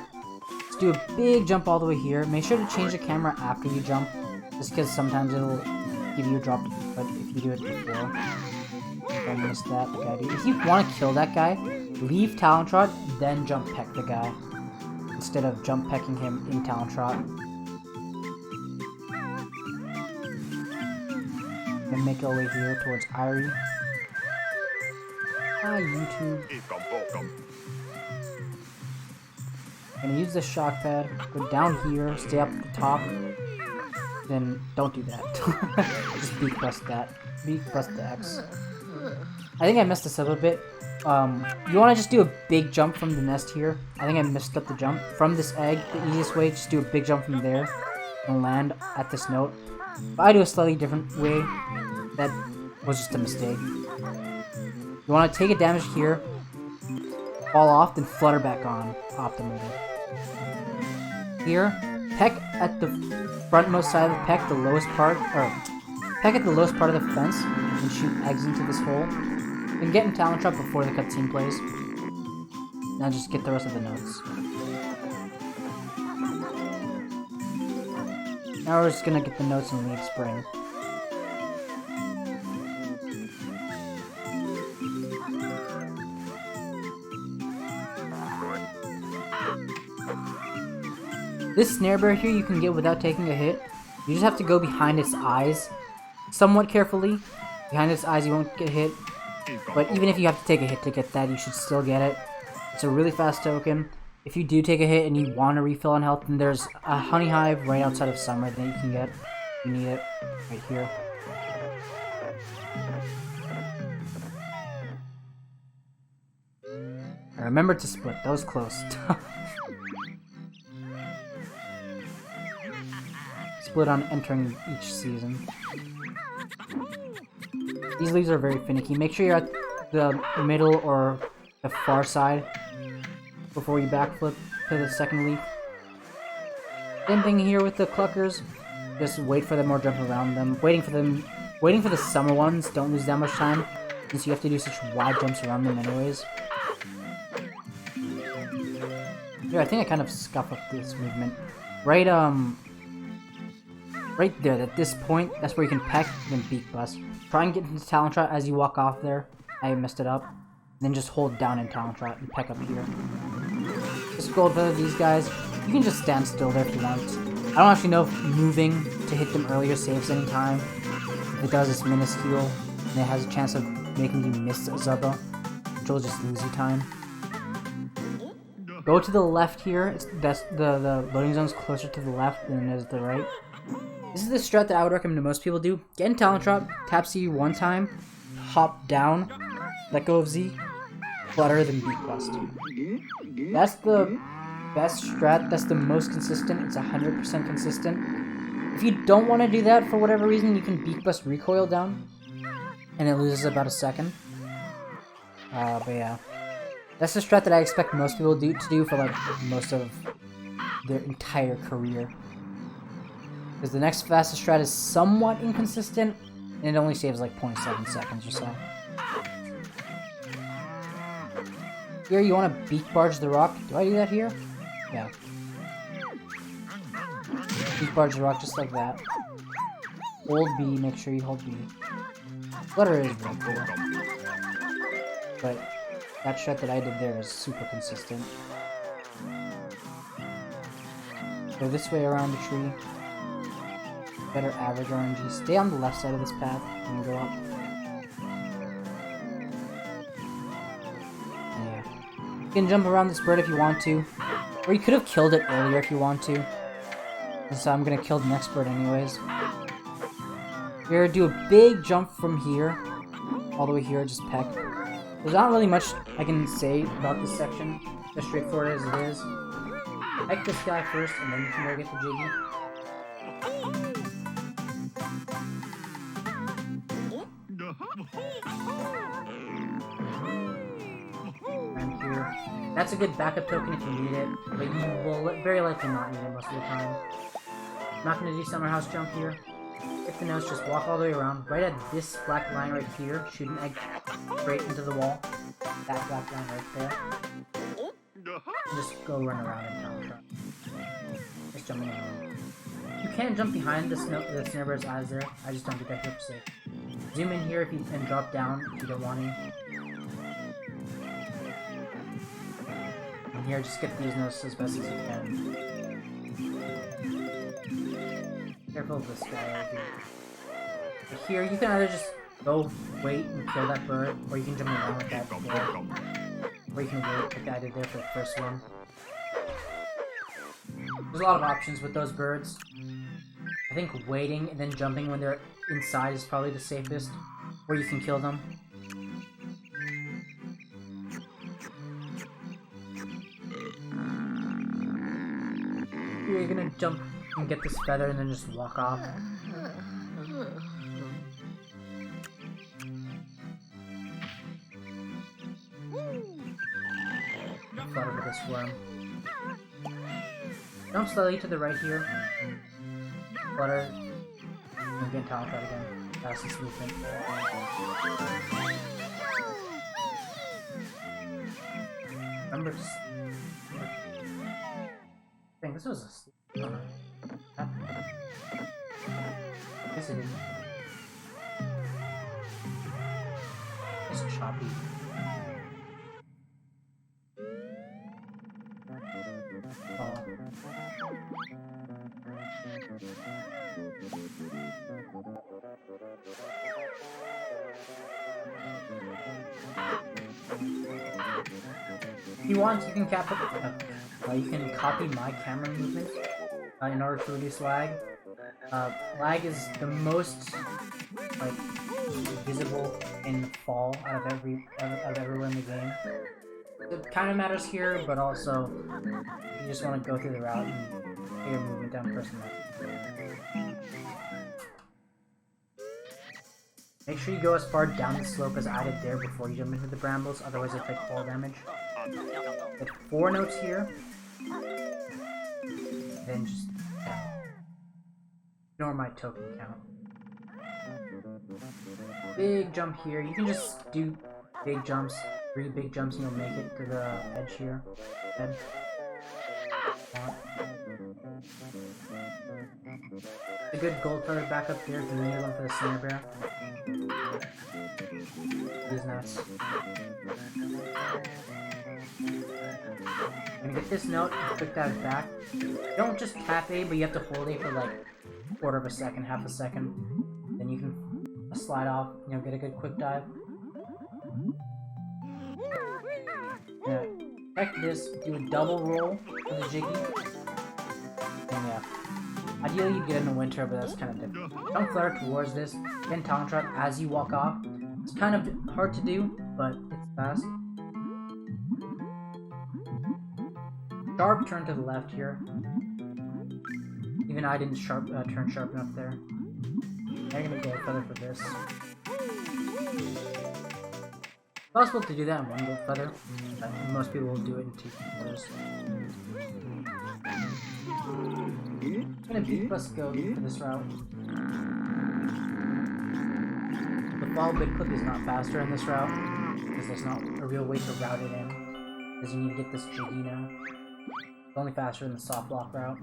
let's do a big jump all the way here. Make sure to change the camera after you jump, just because sometimes it'll give you a drop, but if you do it before, don't miss that. If you want to kill that guy, leave Talent Shot, then jump peck the guy, instead of jump pecking him in Talent Shot. Then make our way here towards Irie. Hi, YouTube. Gonna use the shock pad, go down here, stay up at the top, then don't do that. Just beak bust that. Beak bust the X. I think I messed this up a bit. You want to just do a big jump from the nest here. I think I messed up the jump. From this egg, the easiest way, just do a big jump from there and land at this note. But I do a slightly different way. That was just a mistake. You want to take a damage here, fall off, then flutter back on optimally. Here, peck at the frontmost side of the peck, the lowest part, or peck at the lowest part of the fence, and shoot eggs into this hole. Then get in Talent Shot before the cutscene plays. Now just get the rest of the notes. Now we're just gonna get the notes and leave Spring. This snare bear here you can get without taking a hit. You just have to go behind its eyes somewhat carefully. Behind its eyes you won't get hit. But even if you have to take a hit to get that, you should still get it. It's a really fast token. If you do take a hit and you want to refill on health, then there's a honey hive right outside of Summer that you can get. You need it right here. And remember to split. That was close. Split on entering each season. These leaves are very finicky. Make sure you're at the middle or the far side before you backflip to the second leaf. Same thing here with the cluckers. Just wait for them or jump around them. Waiting for the summer ones. Don't lose that much time, since you have to do such wide jumps around them anyways. Yeah, I think I kind of scuffed up this movement. Right there, at this point, that's where you can peck, then beak bust. Try and get into Talon Trot as you walk off there. I messed it up. Then just hold down in Talon Trot and peck up here. Just gold feather these guys. You can just stand still there if you want. I don't actually know if moving to hit them earlier saves any time. If it does, it's minuscule, and it has a chance of making you miss a Zubba, which will just lose you time. Go to the left here. That's the loading zone's closer to the left than it is the right. This is the strat that I would recommend to most people do. Get in Talon Trot, tap C one time, hop down, let go of Z, flutter, then beak bust. That's the best strat. That's the most consistent. It's 100% consistent. If you don't want to do that for whatever reason, you can beak bust recoil down, and it loses about a second. But yeah. That's the strat that I expect most people to do for like most of their entire career. Because the next fastest strat is somewhat inconsistent, and it only saves like 0.7 seconds or so. Here you want to beak barge the rock. Do I do that here? Yeah. Beak barge the rock just like that. Hold B, make sure you hold B. Flutter is really cool. But that strat that I did there is super consistent. Go this way around the tree. Better average RNG. Stay on the left side of this path and go up. Yeah. You can jump around this bird if you want to. Or you could have killed it earlier if you want to. And so I'm gonna kill the next bird anyways. Here, do a big jump from here. All the way here, just peck. There's not really much I can say about this section, as straightforward as it is. Peck this guy first, and then you can go get the Jiggy. And here. That's a good backup token if you need it, but you will very likely not need it most of the time. I'm not going to do Summer House jump here. Hit the nose, just walk all the way around. Right at this black line right here, shoot an egg straight into the wall. That black line right there. And just go run around in Talon Trot. Just jumping around. You can jump behind the Snarebird's eyes there. I just don't do that here for safe. Zoom in here if you can drop down if you don't want to. And here, just get these notes as best as you can. Careful of this guy right here. But here, you can either just go wait and kill that bird, or you can jump around with that bird. Or you can wait like I did there for the first one. There's a lot of options with those birds. I think waiting and then jumping when they're inside is probably the safest, where you can kill them. Here you're gonna jump and get this feather and then just walk off. Flutter with this worm. Jump slightly to the right here. Flutter. And get Talon Trot again. Fastest movement. Remember just... I think this was a sleep. Yes, it is. It's choppy. If you want, you can you can copy my camera movement in order to reduce lag. Lag is the most like visible in fall out of everywhere in the game. It kind of matters here, but also you just want to go through the route and get your movement down first and left. Make sure you go as far down the slope as I did there before you jump into the brambles, otherwise it'll take fall damage. Get 4 notes here. Then just ignore my token count. Big jump here. You can just do big jumps, 3 big jumps, and you'll make it to the edge here. Head. A good gold feather back up here. The near one for the Snare Bear. He's nice. I'm gonna get this note and quick dive back. Don't just tap A, but you have to hold A for like a quarter of a second, half a second. Then you can slide off, you know, get a good quick dive. Yeah, check this, do a double roll for the Jiggy. And yeah. Ideally you get in the winter, but that's kind of difficult. Don't flare towards this, then talent trap as you walk off. It's kind of hard to do, but it's fast. Sharp turn to the left here. Even I didn't turn sharp enough there. I'm gonna go feather for this. It's possible to do that in 1 gold feather, but most people will do it in 2 feathers. I'm gonna B plus Gobi for this route. The fall big clip is not faster in this route, because there's not a real way to route it in. Because you need to get this Jiggy now. It's only faster in the soft block route.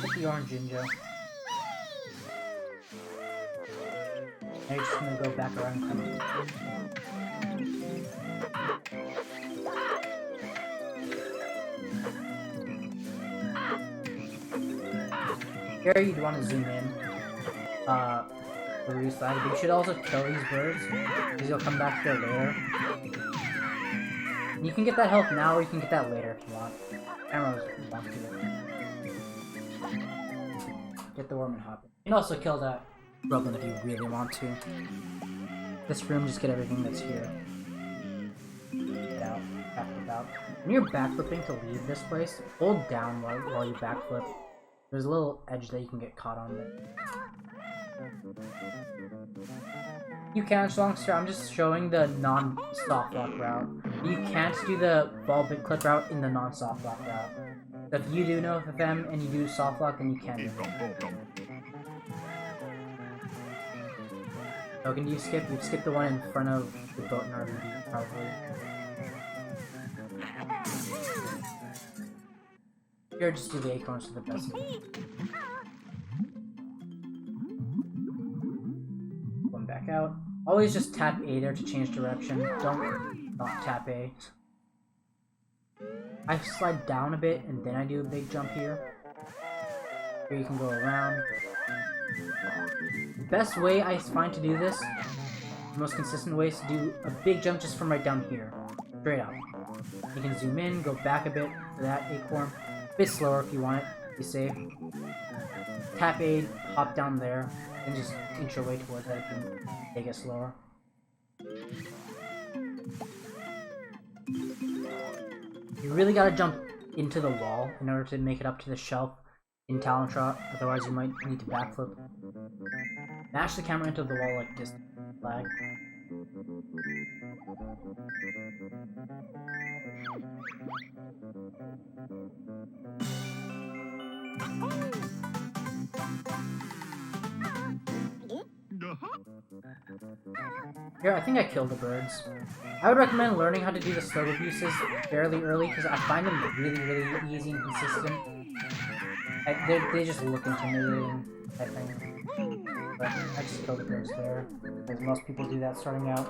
Get the orange Jinjo. Now you're just gonna go back around and come in. Here you'd want to zoom in. The reslide, but you should also kill these birds, because you'll come back there later. And you can get that health now, or you can get that later if you want. Camera wants to. Get the worm and hop. You can also kill that Rublin if you really want to. This room, just get everything that's here. Get out, backflip out. When you're backflipping to leave this place, hold down while you backflip. There's a little edge that you can get caught on there. You can, as long as I'm just showing the non-soft lock route. You can't do the ball bit clip route in the non-soft lock route. So if you do know FFM and you do soft lock, then you can do it. Token, do you skip? You've skipped the one in front of the boat in RBD, probably. Here, just do the acorns to the best. Going back out. Always just tap A there to change direction. Don't not tap A. I slide down a bit and then I do a big jump here. Here you can go around. The best way I find to do this, the most consistent way, is to do a big jump just from right down here. Straight up. You can zoom in, go back a bit for that acorn. A bit slower if you want it, be safe. Tap A, hop down there, and just inch your way towards that if you take it slower. You really gotta jump into the wall in order to make it up to the shelf in Talon Trot, otherwise you might need to backflip. Mash the camera into the wall like this. Flag. Here, I think I killed the birds. I would recommend learning how to do the slow abuses fairly early, because I find them really easy and consistent. They just look intimidating, I think. But I just killed the birds there, because most people do that starting out.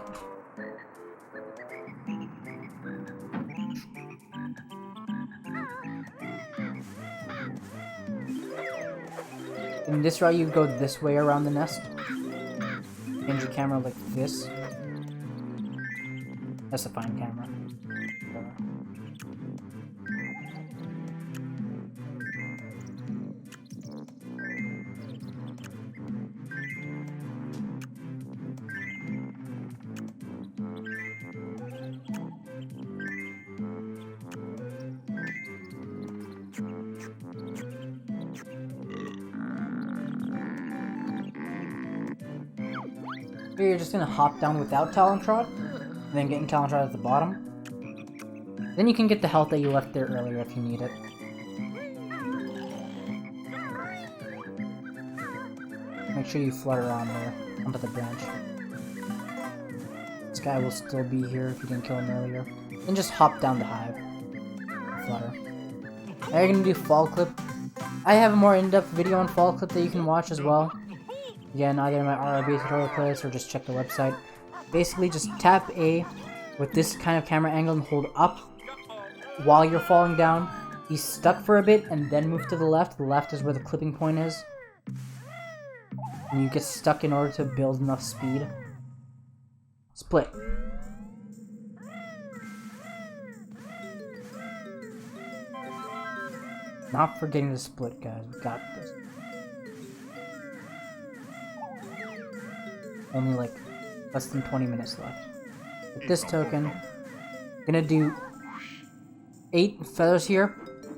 In this route, you go this way around the nest. Change your camera like this. That's a fine camera. Here you're just gonna hop down without Talon Trot, and then get in Talon Trot at the bottom. Then you can get the health that you left there earlier if you need it. Make sure you flutter around there, onto the branch. This guy will still be here if you didn't kill him earlier. Then just hop down the hive. Flutter. Now you're gonna do fall clip. I have a more in-depth video on fall clip that you can watch as well. Again, either in my RRB tutorial playlist or just check the website. Basically, just tap A with this kind of camera angle and hold up while you're falling down. Be stuck for a bit and then move to the left. The left is where the clipping point is. And you get stuck in order to build enough speed. Split. Not forgetting to split, guys. We got this. Only like less than 20 minutes left. With this token, I'm gonna do 8 feathers here.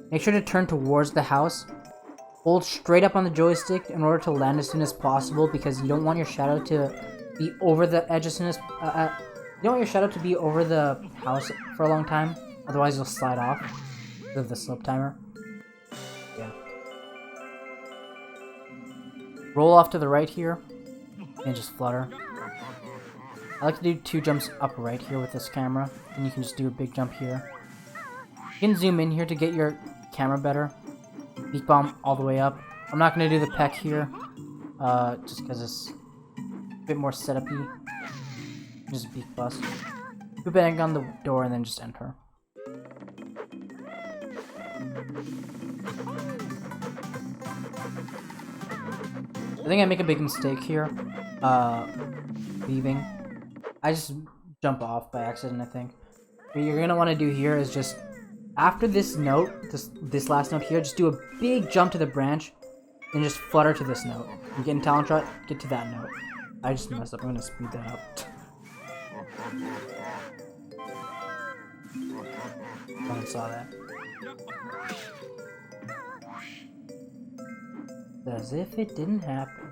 Make sure to turn towards the house. Hold straight up on the joystick in order to land as soon as possible, because you don't want your shadow to be over the edge as soon as you don't want your shadow to be over the house for a long time, otherwise you'll slide off because of the slope timer. Yeah. Roll off to the right here and just flutter. I like to do 2 jumps up right here with this camera, then you can just do a big jump here. You can zoom in here to get your camera better. Beak bomb all the way up. I'm not going to do the peck here, just because it's a bit more setup-y. Just beak bust. Do bang on the door and then just enter. I think I make a big mistake here, leaving. I just jump off by accident, I think. What you're going to want to do here is just, after this note, this last note here, just do a big jump to the branch, and just flutter to this note. You get in Talon Trot, get to that note. I just messed up, I'm gonna speed that up. No one saw that. As if it didn't happen.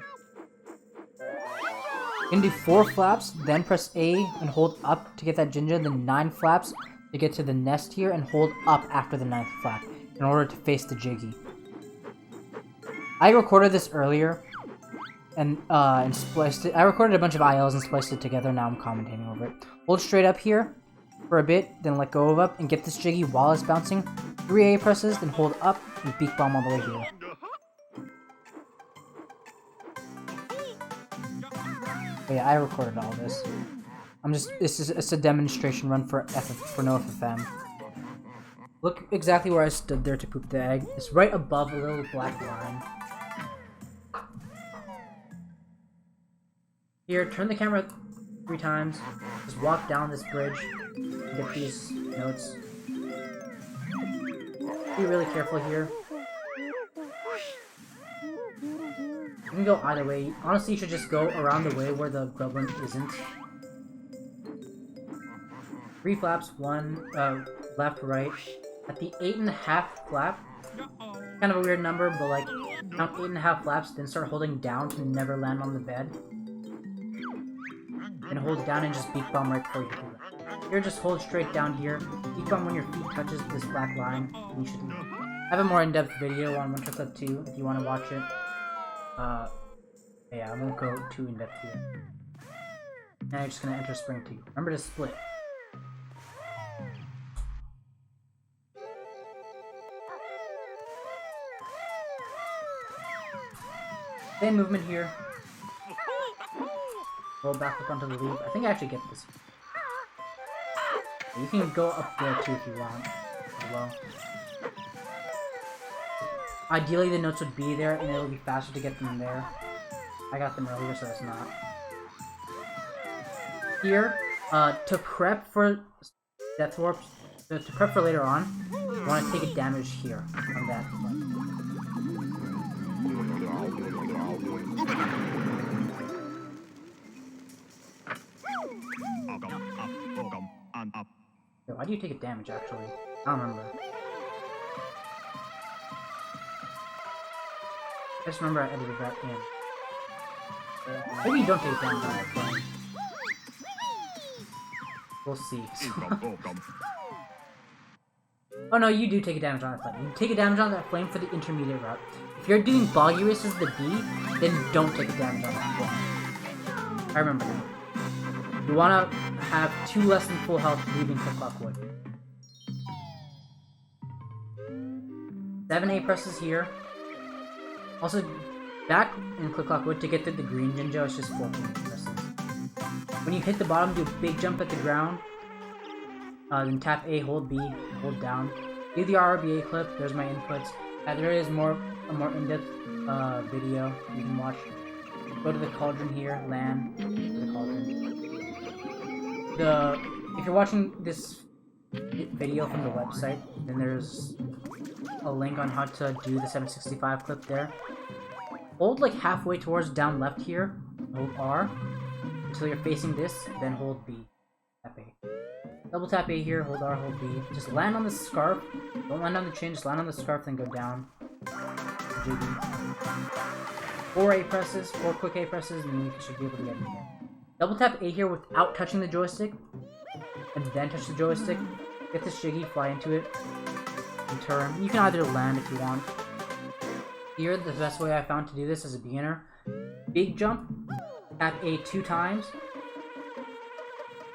You can do 4 flaps, then press A and hold up to get that ginger, then 9 flaps to get to the nest here, and hold up after the 9th flap in order to face the Jiggy. I recorded this earlier and spliced it. I recorded a bunch of ILs and spliced it together, now I'm commentating over it. Hold straight up here for a bit, then let go of up and get this Jiggy while it's bouncing. 3 A presses, then hold up and beak bomb all the way here. But yeah, I recorded all this. It's a demonstration run for no FFM. Look exactly where I stood there to poop the egg. It's right above a little black line. Here, turn the camera 3 times. Just walk down this bridge and get these notes. Be really careful here. You can go either way. Honestly, you should just go around the way where the Grublin isn't. 3 flaps, 1 left, right. At the 8.5 flap, kind of a weird number, but like count 8.5 flaps, then start holding down to never land on the bed. And hold down and just beak bomb right before you do that. Here, just hold straight down here. Beak bomb when your feet touches this black line. And you should have a more in-depth video on Winter Clip 2 if you want to watch it. Yeah, I won't go too in-depth here. Now you're just gonna enter Spring 2. Remember to split. Same movement here. Roll back up onto the leaf. I think I actually get this. You can go up there too if you want, as well. Ideally, the notes would be there, and it'll be faster to get them there. I got them earlier, so it's not. Here, to prep for Death Warps, to prep for later on, you want to take a damage here on that one. Why do you take a damage, actually? I don't remember. I just remember I edited that in. Maybe you don't take damage on that one. We'll see. Oh no, you do take a damage on that flame. You take a damage on that flame for the intermediate route. If you're doing Boggy Race as the B, then don't take a damage on that flame. I remember now. You wanna have 2 less than full health leaving Click Clock Wood. 7 A presses here. Also, back in Click Clock Wood to get to the green Jinjo, it's just 14 presses. When you hit the bottom, do a big jump at the ground. Then tap A, hold B, hold down. Do the RRBA clip. There's my inputs. There is a more in-depth video you can watch. Go to the cauldron here, land to the cauldron. If you're watching this video from the website, then there's a link on how to do the 765 clip there. Hold like halfway towards down left here. Hold R until you're facing this, then hold B. Tap A. Double tap A here, hold R, hold B. Just land on the scarf. Don't land on the chin, just land on the scarf, then go down. Jiggy. 4 A presses, 4 quick A presses, and then you should be able to get in here. Double tap A here without touching the joystick, and then touch the joystick. Get this Jiggy, fly into it, and turn. You can either land if you want. Here, the best way I found to do this as a beginner. Big jump, tap A 2 times.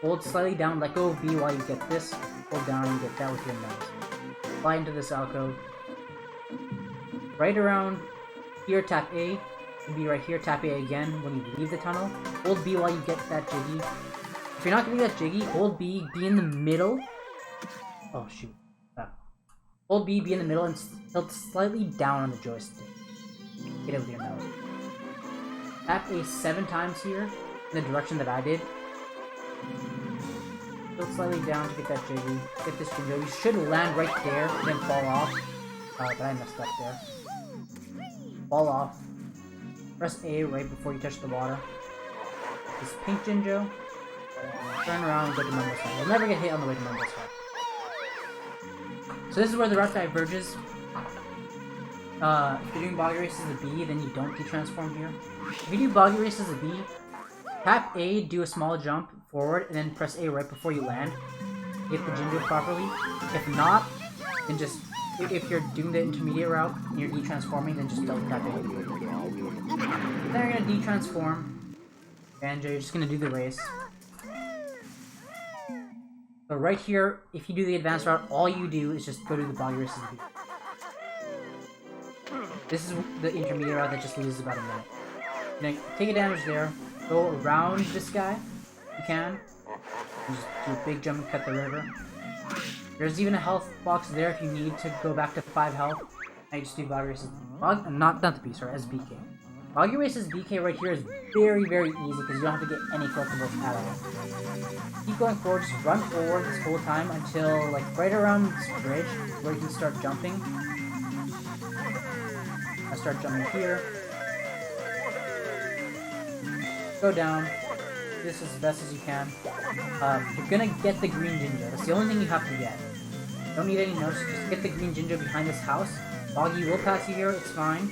Hold slightly down, let go of B while you get this. Hold down and get that with your nose. Fly into this alcove. Right around here, tap A. Should be right here, tap A again when you leave the tunnel. Hold B while you get that Jiggy. If you're not getting that Jiggy, hold B, be in the middle. Oh shoot. Hold B, be in the middle, and tilt slightly down on the joystick. Get it with your nose. Tap A 7 times here, in the direction that I did. Tilt slightly down to get that Jiggy. Get this Jinjo. You should land right there, then fall off. But I messed up there. Fall off. Press A right before you touch the water. This pink Jinjo. Turn around and go to Mumbo's side. You'll never get hit on the way to Mumbo's side. So this is where the route diverges. If you're doing Boggy Race as a B, then you don't de-transform here. If you do Boggy Race as a B, tap A, do a small jump forward, and then press A right before you land. Hit the Jinjo properly. If not, then just... If you're doing the intermediate route and you're de-transforming, then just double tap A. Then you're gonna de-transform. Banjo, you're just gonna do the race. So right here, if you do the advanced route, all you do is just go to the Boggy Race as a B. This is the intermediate route that just loses about a minute. Now, take a damage there. Go around this guy, if you can. And just do a big jump and cut the river. There's even a health box there if you need to go back to 5 health. Now you just do Boggy Race as... Not the B, sorry, as BK. Boggy Race as BK right here is very, very easy because you don't have to get any collectibles at all. Keep going forward, just run forward this whole time until, like, right around this bridge where you can start jumping. I start jumping here. Go down. This as best as you can. You're gonna get the green Jinjo. That's the only thing you have to get. Don't need any notes, just get the green Jinjo behind this house. Boggy will pass you here, it's fine.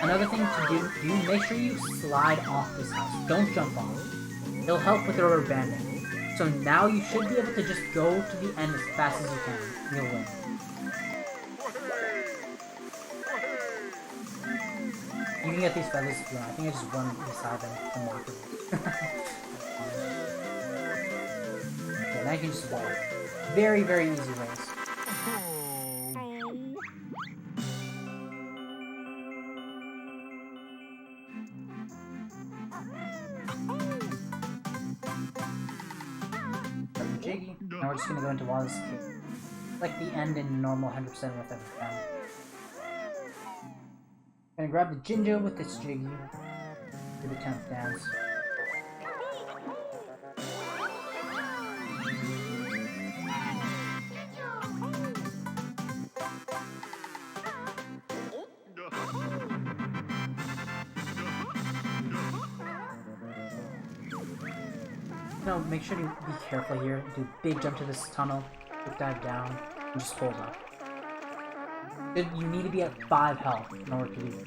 Another thing to do, make sure you slide off this house. Don't jump off. It'll help with the rubber banding. So now you should be able to just go to the end as fast as you can. You'll win. You can get these feathers if you want. I think I just run beside them to mark them. Okay, now you can just walk. Very, very easy race. Jiggy. Now we're just gonna go into Wallace's Cave. Like the end in normal 100% with FFM. Gonna grab the Jinjo with this Jiggy. Do the 10th dance. No, make sure to be careful here. Do a big jump to this tunnel, quick dive down, and just hold up. You need to be at 5 health in order to do it.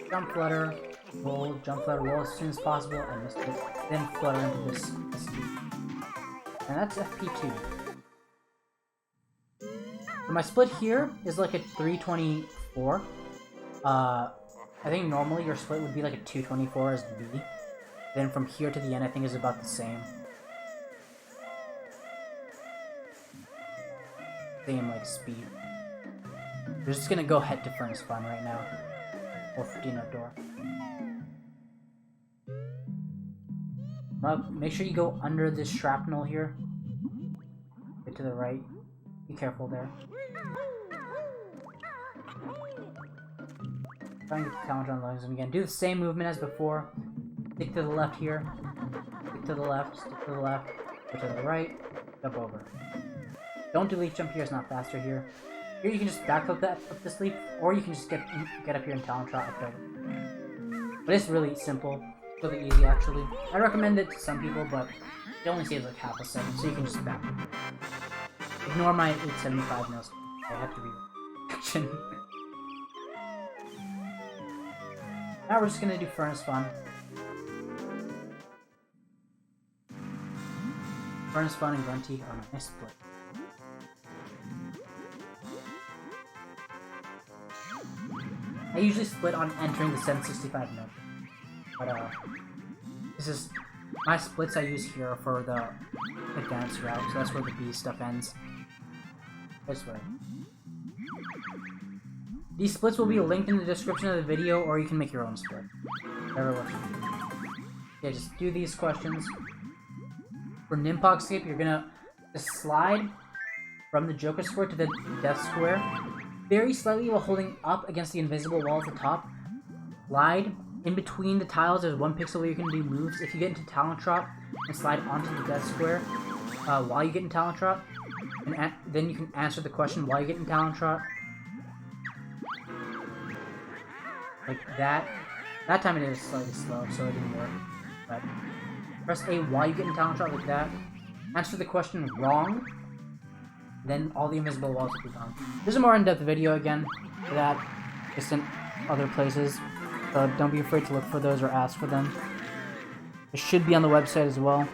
Jump, flutter, roll, jump, flutter, roll as soon as possible, and then flutter into this key. And that's FP2. So my split here is like a 324. I think normally your split would be like a 224 as the B. Then from here to the end, I think is about the same. Same like speed. We're just gonna go head to Furnace Fun right now. Or 15 outdoor. Well, make sure you go under this shrapnel here. Get to the right. Be careful there. Try and get the talent on legs again. Do the same movement as before. Stick to the left here. Stick to the left. Stick to the left. Go to the right. Jump over. Don't do leaf jump here. It's not faster here. Here you can just backflip that up this leaf, or you can just get up here and talent trot up there. But it's really simple. Really easy actually. I recommend it to some people, but it only saves like half a second, so you can just back. Ignore my 875 mils. I have to read action. Now we're just gonna do Furnace Fun. Furnace Fun and Grunty on a nice split. I usually split on entering the 765 note. But this is my splits I use here for the advanced route, so that's where the B stuff ends. This way. These splits will be linked in the description of the video, or you can make your own split. Whatever works for you. Yeah, just do these questions. For Nimpog Skip, you're gonna just slide from the Joker Square to the Death Square, very slightly while holding up against the invisible wall at the top. Slide in between the tiles. There's one pixel where you can do moves. If you get into Talent Trot and slide onto the Death Square while you get in Talent Trot, and then you can answer the question while you get in Talent Trot. Like that. That time it is slightly slow, so it didn't work. But press A while you get in Talent Trot like that. Answer the question wrong. Then all the invisible walls will be gone. There's a more in-depth video again for that, just in other places. So don't be afraid to look for those or ask for them. It should be on the website as well,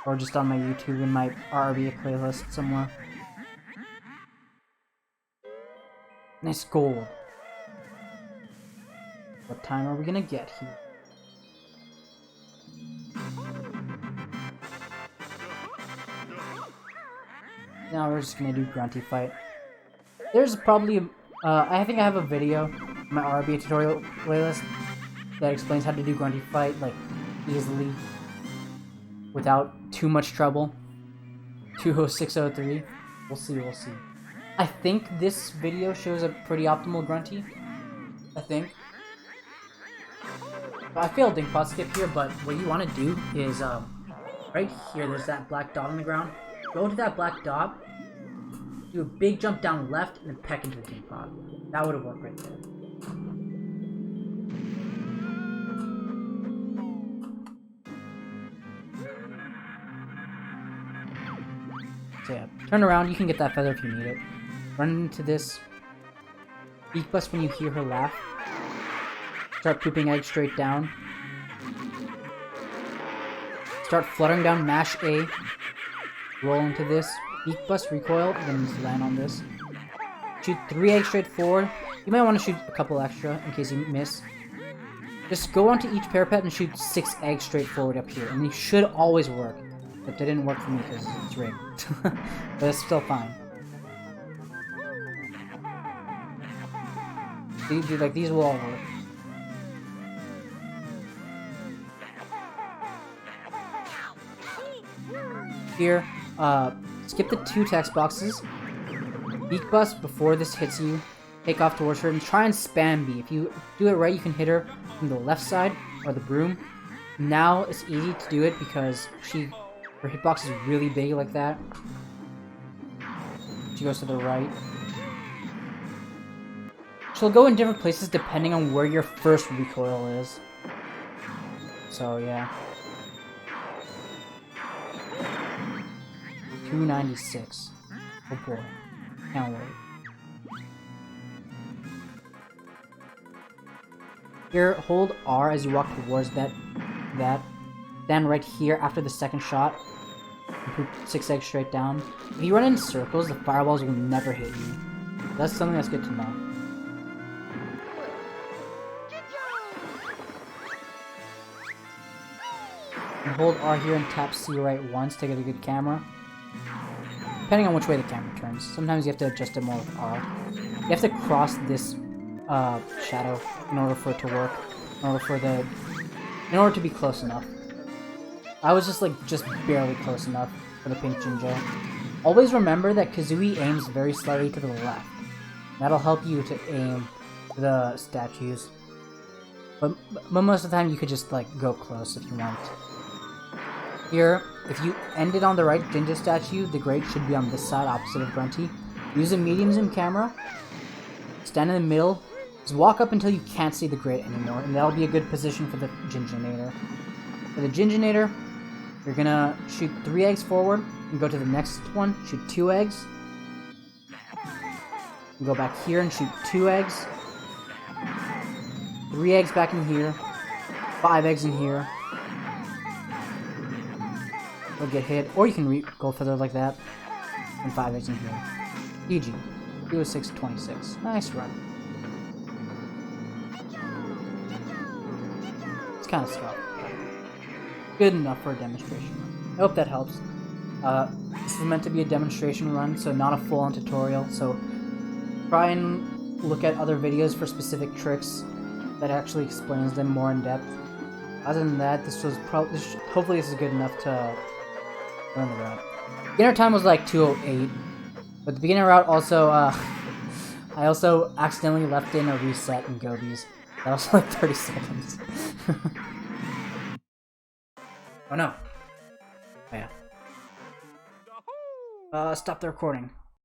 or just on my YouTube in my RRBA playlist somewhere. Nice gold. What time are we gonna get here? Now we're just gonna do Grunty fight. There's probably, I think I have a video in my RRBA tutorial playlist that explains how to do Grunty fight, like, easily, without too much trouble. 20603. We'll see, we'll see. I think this video shows a pretty optimal Grunty. I think. I failed Dingpot Skip here, but what you want to do is, right here, there's that black dot on the ground. Go to that black dot, do a big jump down left, and then peck into the Dingpot. That would have worked right there. So yeah, turn around, you can get that feather if you need it. Run into this. Beak bust when you hear her laugh. Start pooping eggs straight down. Start fluttering down, mash A. Roll into this. Beak bust, recoil, then just land on this. Shoot 3 eggs straight forward. You might want to shoot a couple extra in case you miss. Just go onto each parapet and shoot 6 eggs straight forward up here, and they should always work. But they didn't work for me because it's rigged. But it's still fine. These will all work. Here, skip the 2 text boxes. Beak bust before this hits you. Take off towards her and try and spam B. If you do it right, you can hit her from the left side or the broom. Now it's easy to do it because her hitbox is really big like that. She goes to the right. She'll go in different places depending on where your first recoil is. So yeah. 296. Oh boy. Can't wait. Here, hold R as you walk towards that. Stand right here after the second shot. And poop 6 eggs straight down. If you run in circles, the fireballs will never hit you. That's something that's good to know. And hold R here and tap C right once to get a good camera. Depending on which way the camera turns. Sometimes you have to adjust it more with R. You have to cross this shadow in order for it to work. In order to be close enough. I was just barely close enough for the pink Jinjo. Always remember that Kazooie aims very slightly to the left. That'll help you to aim the statues. But most of the time you could just go close if you want. Here, if you ended on the right Jinjo statue, the grate should be on this side opposite of Grunty. Use a medium zoom camera. Stand in the middle. Just walk up until you can't see the grate anymore, and that'll be a good position for the Ginginator. For the Ginginator, you're gonna shoot 3 eggs forward, and go to the next one, shoot 2 eggs. And go back here and shoot 2 eggs. 3 eggs back in here. 5 eggs in here. You'll get hit, or you can go further like that. And 5 eggs in here. GG. He was 626. Nice run. It's kind of slow. Good enough for a demonstration run. I hope that helps. This is meant to be a demonstration run, so not a full-on tutorial. So try and look at other videos for specific tricks that actually explains them more in depth. Other than that, hopefully this is good enough to learn the route. Beginner time was like 2:08, but the beginner route also, I also accidentally left in a reset in Gobi's. That was like 30 seconds. Oh no. Oh yeah. Stop the recording.